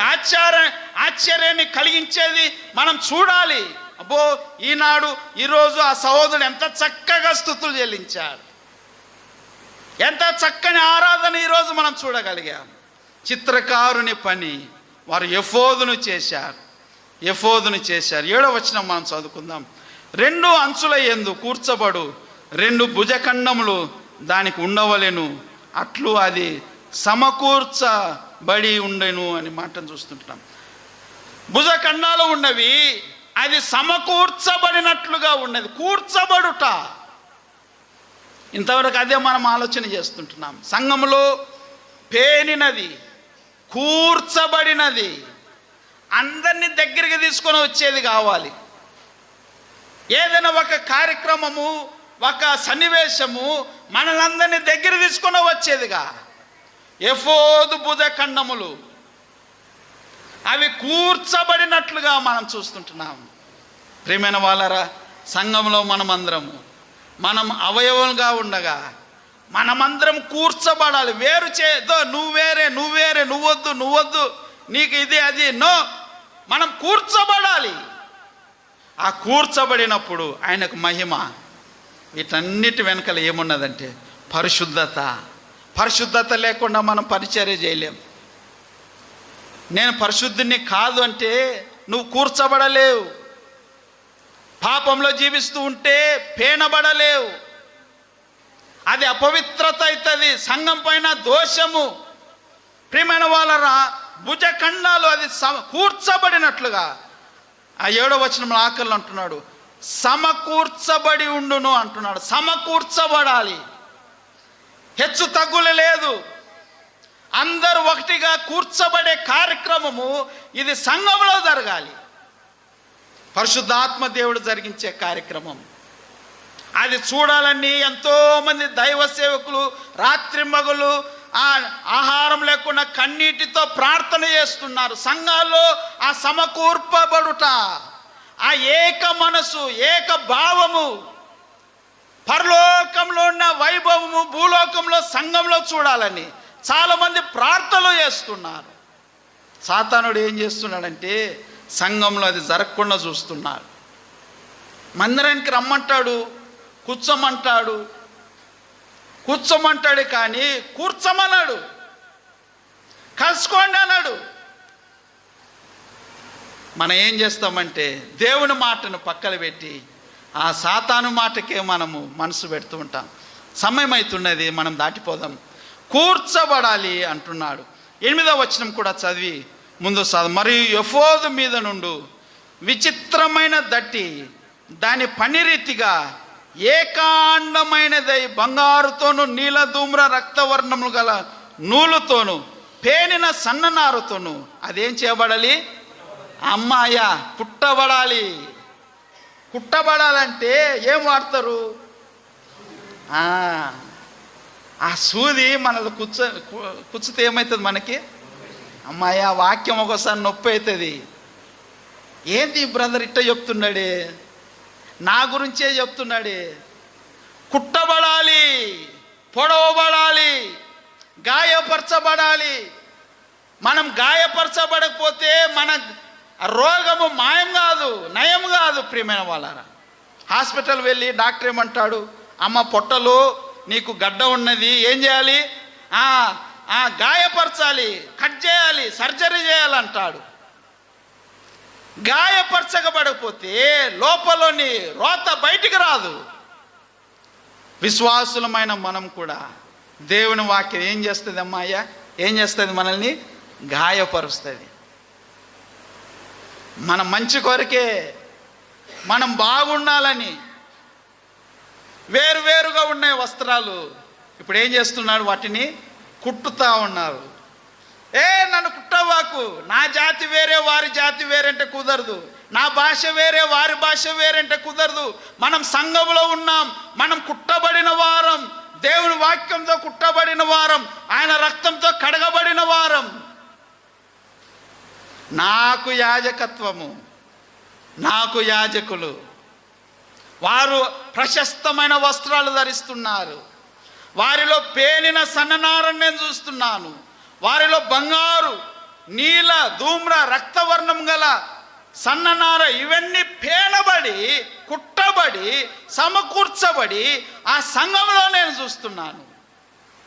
ఆశ్చర్యాన్ని కలిగించేది మనం చూడాలి. ఈరోజు ఆ సహోదరుడు ఎంత చక్కగా స్తుతులు చెల్లించాడు, ఎంత చక్కని ఆరాధన ఈరోజు మనం చూడగలిగాం. చిత్రకారుని పని వారు ఎఫోదును చేశారు. 7వ వచనం మనం చదువుకుందాం. 2 అంచుల యందు కూర్చబడు 2 భుజఖండములు దానికి ఉండవలెను, అట్లు అది సమకూర్చబడి ఉండెను అని మాటను చూస్తుంటాం. భుజఖండాలు ఉన్నవి, అది సమకూర్చబడినట్లుగా ఉన్నది. కూర్చబడుట, ఇంతవరకు అదే మనం ఆలోచన చేస్తుంటున్నాం. సంఘంలో పేనినది, కూర్చబడినది, అందరినీ దగ్గరికి తీసుకొని వచ్చేది కావాలి. ఏదైనా ఒక కార్యక్రమము, ఒక సన్నివేశము మనలందరినీ దగ్గర తీసుకొని వచ్చేదిగా. ఎఫోదు భుజఖండములు అవి కూర్చబడినట్లుగా మనం చూస్తుంటున్నాం. ప్రియమైన వాళ్ళరా, సంఘంలో మనం అవయవంగా ఉండగా మనమందరం కూర్చబడాలి. వేరు చేదో నువ్వు వేరే, నువ్వొద్దు, నీకు ఇది అది, నో, మనం కూర్చబడాలి. ఆ కూర్చబడినప్పుడు ఆయనకు మహిమ. వీటన్నిటి వెనకాల ఏమున్నదంటే పరిశుద్ధత లేకుండా మనం పరిచర్య చేయలేం. నేను పరిశుద్ధిని కాదు అంటే నువ్వు కూర్చబడలేవు. పాపంలో జీవిస్తూ ఉంటే పేనబడలేవు. అది అపవిత్రత అవుతుంది, సంఘం పైన దోషము. ప్రియమైన వాళ్ళరా, భుజఖండాలు అది కూర్చబడినట్లుగా ఆ 7వ వచనంలో ఆకర్లు అంటున్నాడు, సమకూర్చబడి ఉండును అంటున్నాడు. సమకూర్చబడాలి, హెచ్చు తగ్గులు లేదు. అందరూ ఒకటిగా కూర్చబడే కార్యక్రమము ఇది సంఘంలో జరగాలి. పరిశుద్ధాత్మ దేవుడు జరిగించే కార్యక్రమం అది చూడాలని ఎంతోమంది దైవ సేవకులు రాత్రింబగలు ఆహారం లేకుండా కన్నీటితో ప్రార్థన చేస్తున్నారు. సంఘాల్లో ఆ సమకూర్పబడుట, ఆ ఏక మనసు, ఏక భావము, పరలోకంలో ఉన్న వైభవము భూలోకంలో సంఘంలో చూడాలని చాలామంది ప్రార్థనలు చేస్తున్నారు. సాతానుడు ఏం చేస్తున్నాడంటే సంఘంలో అది జరగకుండా చూస్తున్నాడు. మందిరానికి రమ్మంటాడు, కూర్చోమంటాడు కానీ కూర్చోమన్నాడు, కలుసుకోండి అన్నాడు. మనం ఏం చేస్తామంటే దేవుని మాటను పక్కన పెట్టి ఆ సాతాను మాటకే మనము మనసు పెడుతూ ఉంటాం. సమయం అవుతున్నది, మనం దాటిపోదాం. కూర్చబడాలి అంటున్నాడు. 8వ వచనం కూడా చదివి ముందు మరియు ఎఫోదు మీద నుండు విచిత్రమైన దట్టి దాని పనిరీతిగా ఏకాండమైనదై బంగారుతోను నీల ధూమ్ర రక్తవర్ణములు గల నూలుతోను పేనిన సన్ననారుతోను అదేం చేయబడాలి? అమ్మాయ కుట్టబడాలంటే ఏం వాడతారు? ఆ సూది మనల్ని కుచ్చితే ఏమవుతుంది మనకి? అమ్మాయ వాక్యం ఒకసారి నొప్పి అవుతుంది. ఏంటి బ్రదర్ ఇట్ట చెప్తున్నాడే, నా గురించే చెప్తున్నాడే. కుట్టబడాలి, పొడవబడాలి, గాయపరచబడాలి. మనం గాయపరచబడకపోతే మన రోగము మాయం కాదు, నయం కాదు. ప్రియమైన వాళ్ళారా, హాస్పిటల్ వెళ్ళి డాక్టర్ ఏమంటాడు? అమ్మ పొట్టలో నీకు గడ్డ ఉన్నది, ఏం చేయాలి? గాయపరచాలి, కట్ చేయాలి, సర్జరీ చేయాలంటాడు. గాయపరచబడకపోతే లోపలని రోత బయటికి రాదు. విశ్వాసులమైన మనం కూడా దేవుని వాక్యం ఏం చేస్తుంది? అమ్మాయ్య ఏం చేస్తుంది? మనల్ని గాయపరుస్తుంది. మన మంచి కొరకే, మనం బాగుండాలని వేరువేరుగా ఉన్నాయి వస్త్రాలు. ఇప్పుడు ఏం చేస్తున్నాడు? వాటిని కుట్టుతా ఉన్నారు. నన్ను కుట్టవాకు, నా జాతి వేరే వారి జాతి వేరంటే కుదరదు, నా భాష వేరే వారి భాష వేరంటే కుదరదు. మనం సంఘంలో ఉన్నాం, మనం కుట్టబడిన వారం, దేవుని వాక్యంతో కుట్టబడిన వారం, ఆయన రక్తంతో కడగబడిన వారం. నాకు యాజకత్వము, నాకు యాజకులు, వారు ప్రశస్తమైన వస్త్రాలు ధరిస్తున్నారు. వారిలో పేనిన సన్ననారని నేను చూస్తున్నాను. వారిలో బంగారు, నీల ధూమ్ర రక్తవర్ణం గల సన్ననార ఇవన్నీ పేనబడి, కుట్టబడి, సమకూర్చబడి ఆ సంఘంలో నేను చూస్తున్నాను.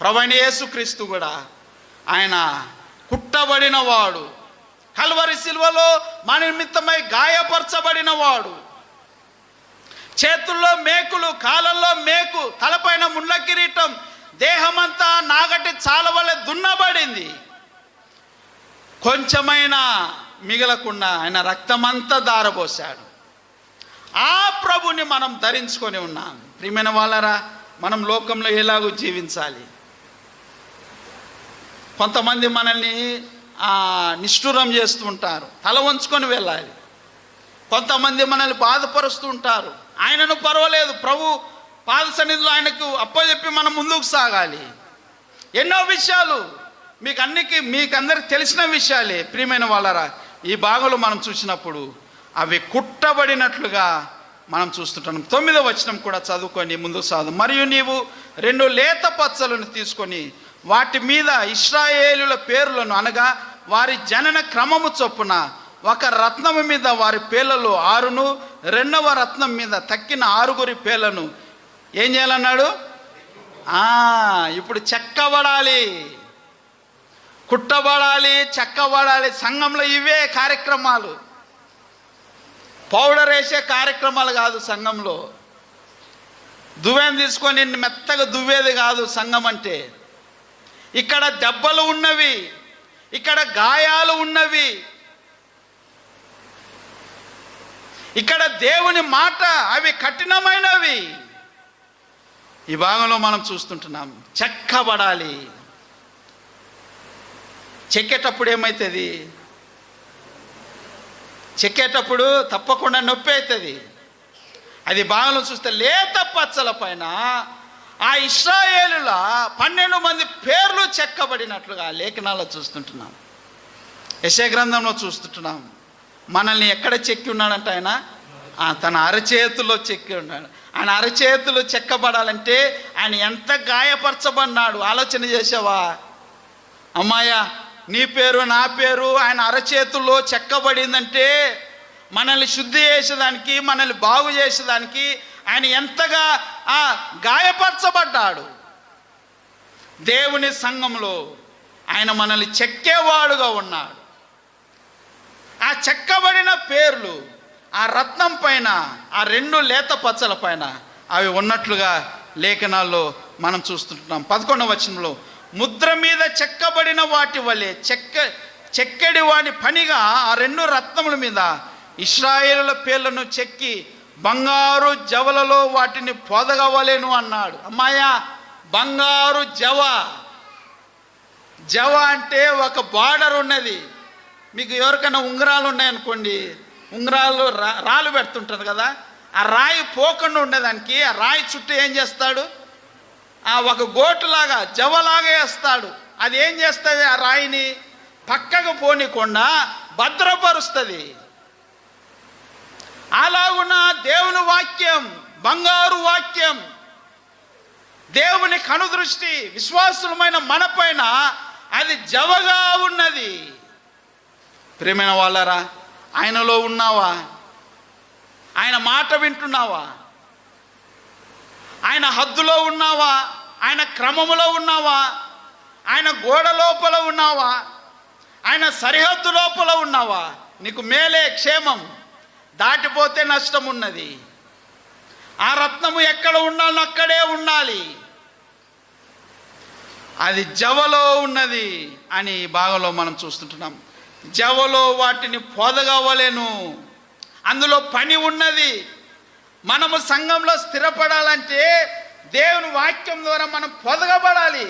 ప్రభువైన యేసుక్రీస్తు కూడా ఆయన కుట్టబడిన వాడు, కల్వరి సిలువలో మన నిమిత్తమై గాయపరచబడిన వాడు. చేతుల్లో మేకులు, కాళ్ళల్లో మేకు, తలపైన ముళ్ళ కిరీటం, దేహమంతా నాగటి చాల వలె దున్నబడింది. కొంచెమైనా మిగలకుండా ఆయన రక్తమంతా దారబోశాడు. ఆ ప్రభుని మనం ధరించుకొని ఉన్నాం. ప్రియమైన వాళ్ళరా, మనం లోకంలో ఎలాగూ జీవించాలి? కొంతమంది మనల్ని నిష్ఠూరం చేస్తూ ఉంటారు, తల వంచుకొని వెళ్ళాలి. కొంతమంది మనల్ని బాధపరుస్తూ ఉంటారు, ఆయనను పర్వాలేదు, ప్రభు పాద సన్నిధిలో ఆయనకు అప్పచెప్పి మనం ముందుకు సాగాలి. ఎన్నో విషయాలు మీకందరికి తెలిసిన విషయాలే. ప్రియమైన వాళ్ళరా, ఈ భాగంలో మనం చూసినప్పుడు అవి కుట్టబడినట్లుగా మనం చూస్తుంటాం. 9వ వచనం కూడా చదువుకొని ముందుకు సాగు. మరియు నీవు 2 లేత పచ్చలను తీసుకొని వాటి మీద ఇశ్రాయేలుల పేర్లను, అనగా వారి జనన క్రమము చొప్పున, ఒక రత్నము మీద వారి పేర్లలో 6ను, 2వ రత్నం మీద తక్కిన 6 పేర్లను ఏం చేయాలన్నాడు? ఇప్పుడు చెక్కబడాలి, కుట్టబడాలి, చెక్కబడాలి. సంఘంలో ఇవే కార్యక్రమాలు. పౌడర్ వేసే కార్యక్రమాలు కాదు సంఘంలో. దువ్వెన తీసుకొని మెత్తగా దువ్వేది కాదు సంఘం అంటే. ఇక్కడ దెబ్బలు ఉన్నవి, ఇక్కడ గాయాలు ఉన్నవి, ఇక్కడ దేవుని మాట అవి కఠినమైనవి. ఈ భాగంలో మనం చూస్తుంటున్నాం. చెక్కబడాలి. చెక్కేటప్పుడు ఏమవుతుంది? చెక్కేటప్పుడు తప్పకుండా నొప్పి అవుతుంది. అది భాగంలో చూస్తే లేత పచ్చల పైన ఆ ఇశ్రాయేలుల 12 మంది పేర్లు చెక్కబడినట్లుగా లేఖనాల్లో చూస్తుంటున్నాం. యెషయా గ్రంథంలో చూస్తుంటున్నాం. మనల్ని ఎక్కడ చెక్కి ఉన్నాడంటే ఆయన తన అరచేతుల్లో చెక్కి ఉన్నాడు. ఆయన అరచేతులు చెక్కబడాలంటే ఆయన ఎంత గాయపరచబడినాడు ఆలోచన చేసావా? అమ్మాయ్యా, నీ పేరు నా పేరు ఆయన అరచేతుల్లో చెక్కబడిందంటే మనల్ని శుద్ధి చేసేదానికి, మనల్ని బాగు చేసేదానికి ఆయన ఎంతగా గాయపరచబడ్డాడు. దేవుని సంఘంలో ఆయన మనల్ని చెక్కేవాడుగా ఉన్నాడు. ఆ చెక్కబడిన పేర్లు ఆ రత్నం పైన, ఆ 2 లేత పచ్చల పైన అవి ఉన్నట్లుగా లేఖనాల్లో మనం చూస్తుంటున్నాం. 11వ వచనంలో, ముద్ర మీద చెక్కబడిన వాటి వలె చెక్కడి వాని పనిగా ఆ 2 రత్నముల మీద ఇశ్రాయేలుల పేర్లను చెక్కి బంగారు జవలలో వాటిని పొదగవలెను అన్నాడు. అమ్మాయ్యా, బంగారు జవ అంటే ఒక బార్డర్ ఉన్నది. మీకు ఎవరికైనా ఉంగరాలు ఉన్నాయనుకోండి, ఉంగరాలు రాళ్ళు పెడుతుంటారు కదా, ఆ రాయి పోకుండా ఉండేదానికి ఆ రాయి చుట్టూ ఏం చేస్తాడు? ఒక గోటులాగా జవలాగా వేస్తాడు. అది ఏం చేస్తుంది? ఆ రాయిని పక్కకు పోనీకుండా భద్రపరుస్తుంది. అలాగున దేవుని వాక్యం, బంగారు వాక్యం, దేవుని కనుదృష్టి విశ్వాసులమైన మన పైన అది జవగా ఉన్నది. ప్రియమైన వాళ్ళరా, ఆయనలో ఉన్నావా? ఆయన మాట వింటున్నావా? ఆయన హద్దులో ఉన్నావా? ఆయన క్రమములో ఉన్నావా? ఆయన గోడ లోపల ఉన్నావా? ఆయన సరిహద్దు లోపల ఉన్నావా? నీకు మేలే, క్షేమం. దాటిపోతే నష్టం ఉన్నది. ఆ రత్నము ఎక్కడ ఉండాలో అక్కడే ఉండాలి. అది జవలో ఉన్నది అని ఈ భాగంలో మనం చూస్తుంటున్నాం. జవలో వాటిని పొదగవలెను. అందులో పని ఉన్నది. మనము సంఘంలో స్థిరపడాలంటే దేవుని వాక్యం ద్వారా మనం పొదగబడాలి.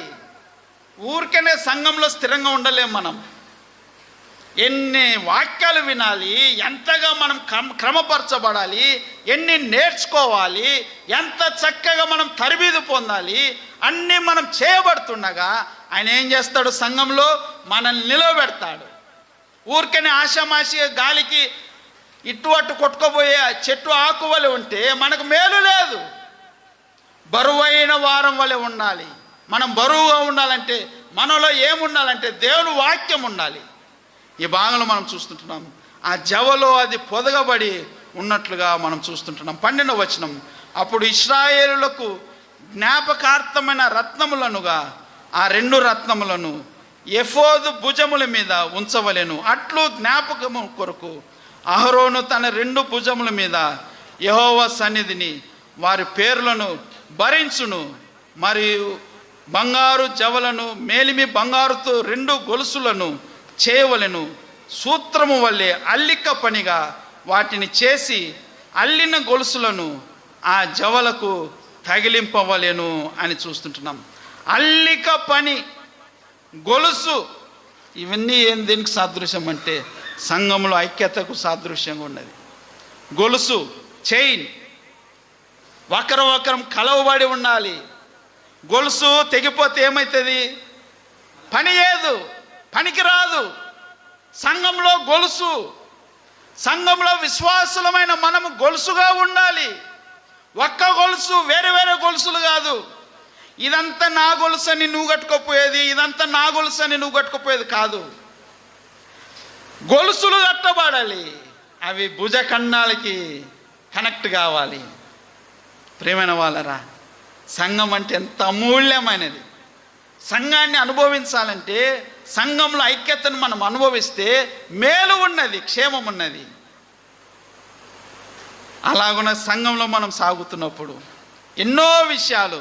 ఊరికనే సంఘంలో స్థిరంగా ఉండలేం. మనం ఎన్ని వాక్యాలు వినాలి, ఎంతగా మనం క్రమపరచబడాలి, ఎన్ని నేర్చుకోవాలి, ఎంత చక్కగా మనం తరబీదు పొందాలి, అన్నీ మనం చేయబడుతుండగా ఆయన ఏం చేస్తాడు? సంఘంలో మనల్ని నిలవబెడతాడు. ఊరికనే ఆషామాషిగా గాలికి ఇటు అటు కొట్టుకోబోయే చెట్టు ఆకు వలె ఉంటే మనకు మేలు లేదు. బరువైన వారం వలె ఉండాలి. మనం బరువుగా ఉండాలంటే మనలో ఏముండాలంటే దేవుని వాక్యం ఉండాలి. ఈ భాగంలో మనం చూస్తుంటున్నాం. ఆ జవలో అది పొదగబడి ఉన్నట్లుగా మనం చూస్తుంటున్నాం. 12వ వచనం, అప్పుడు ఇశ్రాయేలులకు జ్ఞాపకార్థమైన రత్నములనుగా ఆ 2 రత్నములను ఎఫోదు భుజముల మీద ఉంచవలెను. అట్లు జ్ఞాపకము కొరకు అహరోను తన 2 భుజముల మీద యెహోవా సన్నిధిని వారి పేర్లను భరించును. మరియు బంగారు జవలను మేలిమి బంగారుతో 2 గొలుసులను చేయవలెను. సూత్రము వల్లే అల్లిక పనిగా వాటిని చేసి అల్లిన గొలుసులను ఆ జవలకు తగిలింపవలెను అని చూస్తుంటున్నాం. అల్లిక పని, గొలుసు, ఇవన్నీ దేనికి సాదృశ్యం అంటే సంఘంలో ఐక్యతకు సాదృశ్యంగా ఉన్నది. గొలుసు, చైన్, ఒకరం కలవబడి ఉండాలి. గొలుసు తెగిపోతే ఏమవుతుంది? పనికి రాదు. సంఘంలో గొలుసు, సంఘంలో విశ్వాసులమైన మనము గొలుసుగా ఉండాలి. ఒక్క గొలుసు, వేరే వేరే గొలుసులు కాదు. ఇదంతా నా గొలుసు అని నువ్వు కట్టుకోపోయేది, ఇదంతా నా గొలుసు అని నువ్వు కట్టుకోపోయేది కాదు. గొలుసులు కట్టబడాలి, అవి భుజఖండాలకి కనెక్ట్ కావాలి. ప్రియమైన వాళ్ళరా, సంఘం అంటే ఎంత అమూల్యమైనది. సంఘాన్ని అనుభవించాలంటే, సంఘంలో ఐక్యతను మనం అనుభవిస్తే మేలు ఉన్నది, క్షేమం ఉన్నది. అలాగున్న సంఘంలో మనం సాగుతున్నప్పుడు ఎన్నో విషయాలు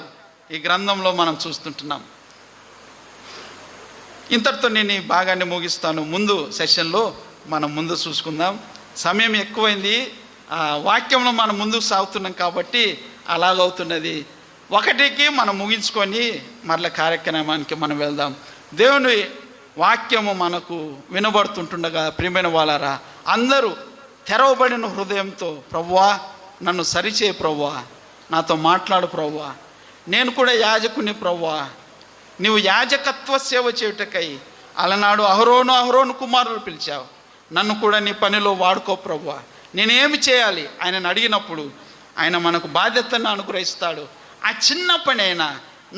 ఈ గ్రంథంలో మనం చూస్తుంటున్నాం. ఇంతటితో నేను ఈ భాగాన్ని ముగిస్తాను. ముందు సెషన్లో మనం ముందు చూసుకుందాం. సమయం ఎక్కువైంది. వాక్యంలో మనం ముందుకు సాగుతున్నాం కాబట్టి అలాగవుతున్నది. ఒకటికి మనం ముగించుకొని మరల కార్యక్రమానికి మనం వెళ్దాం. దేవుని వాక్యము మనకు వినబడుతుంటుండగా ప్రియమైన వాళ్ళారా, అందరూ తెరవబడిన హృదయంతో, ప్రభువా నన్ను సరిచే, ప్రభువా నాతో మాట్లాడు, ప్రభువా నేను కూడా యాజకుని, ప్రభువా నీవు యాజకత్వ సేవ చేయుటకై అలనాడు అహరోను కుమారులు పిలిచావు, నన్ను కూడా నీ పనిలో వాడుకో ప్రభువా, నేనేమి చేయాలి ఆయనను అడిగినప్పుడు ఆయన మనకు బాధ్యతను అనుగ్రహిస్తాడు. ఆ చిన్న పని అయినా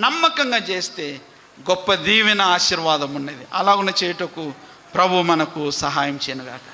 నమ్మకంగా చేస్తే గొప్ప దీవెన, ఆశీర్వాదం ఉన్నది. అలాగున్న చేయుటకు ప్రభు మనకు సహాయం చేయనుగాక.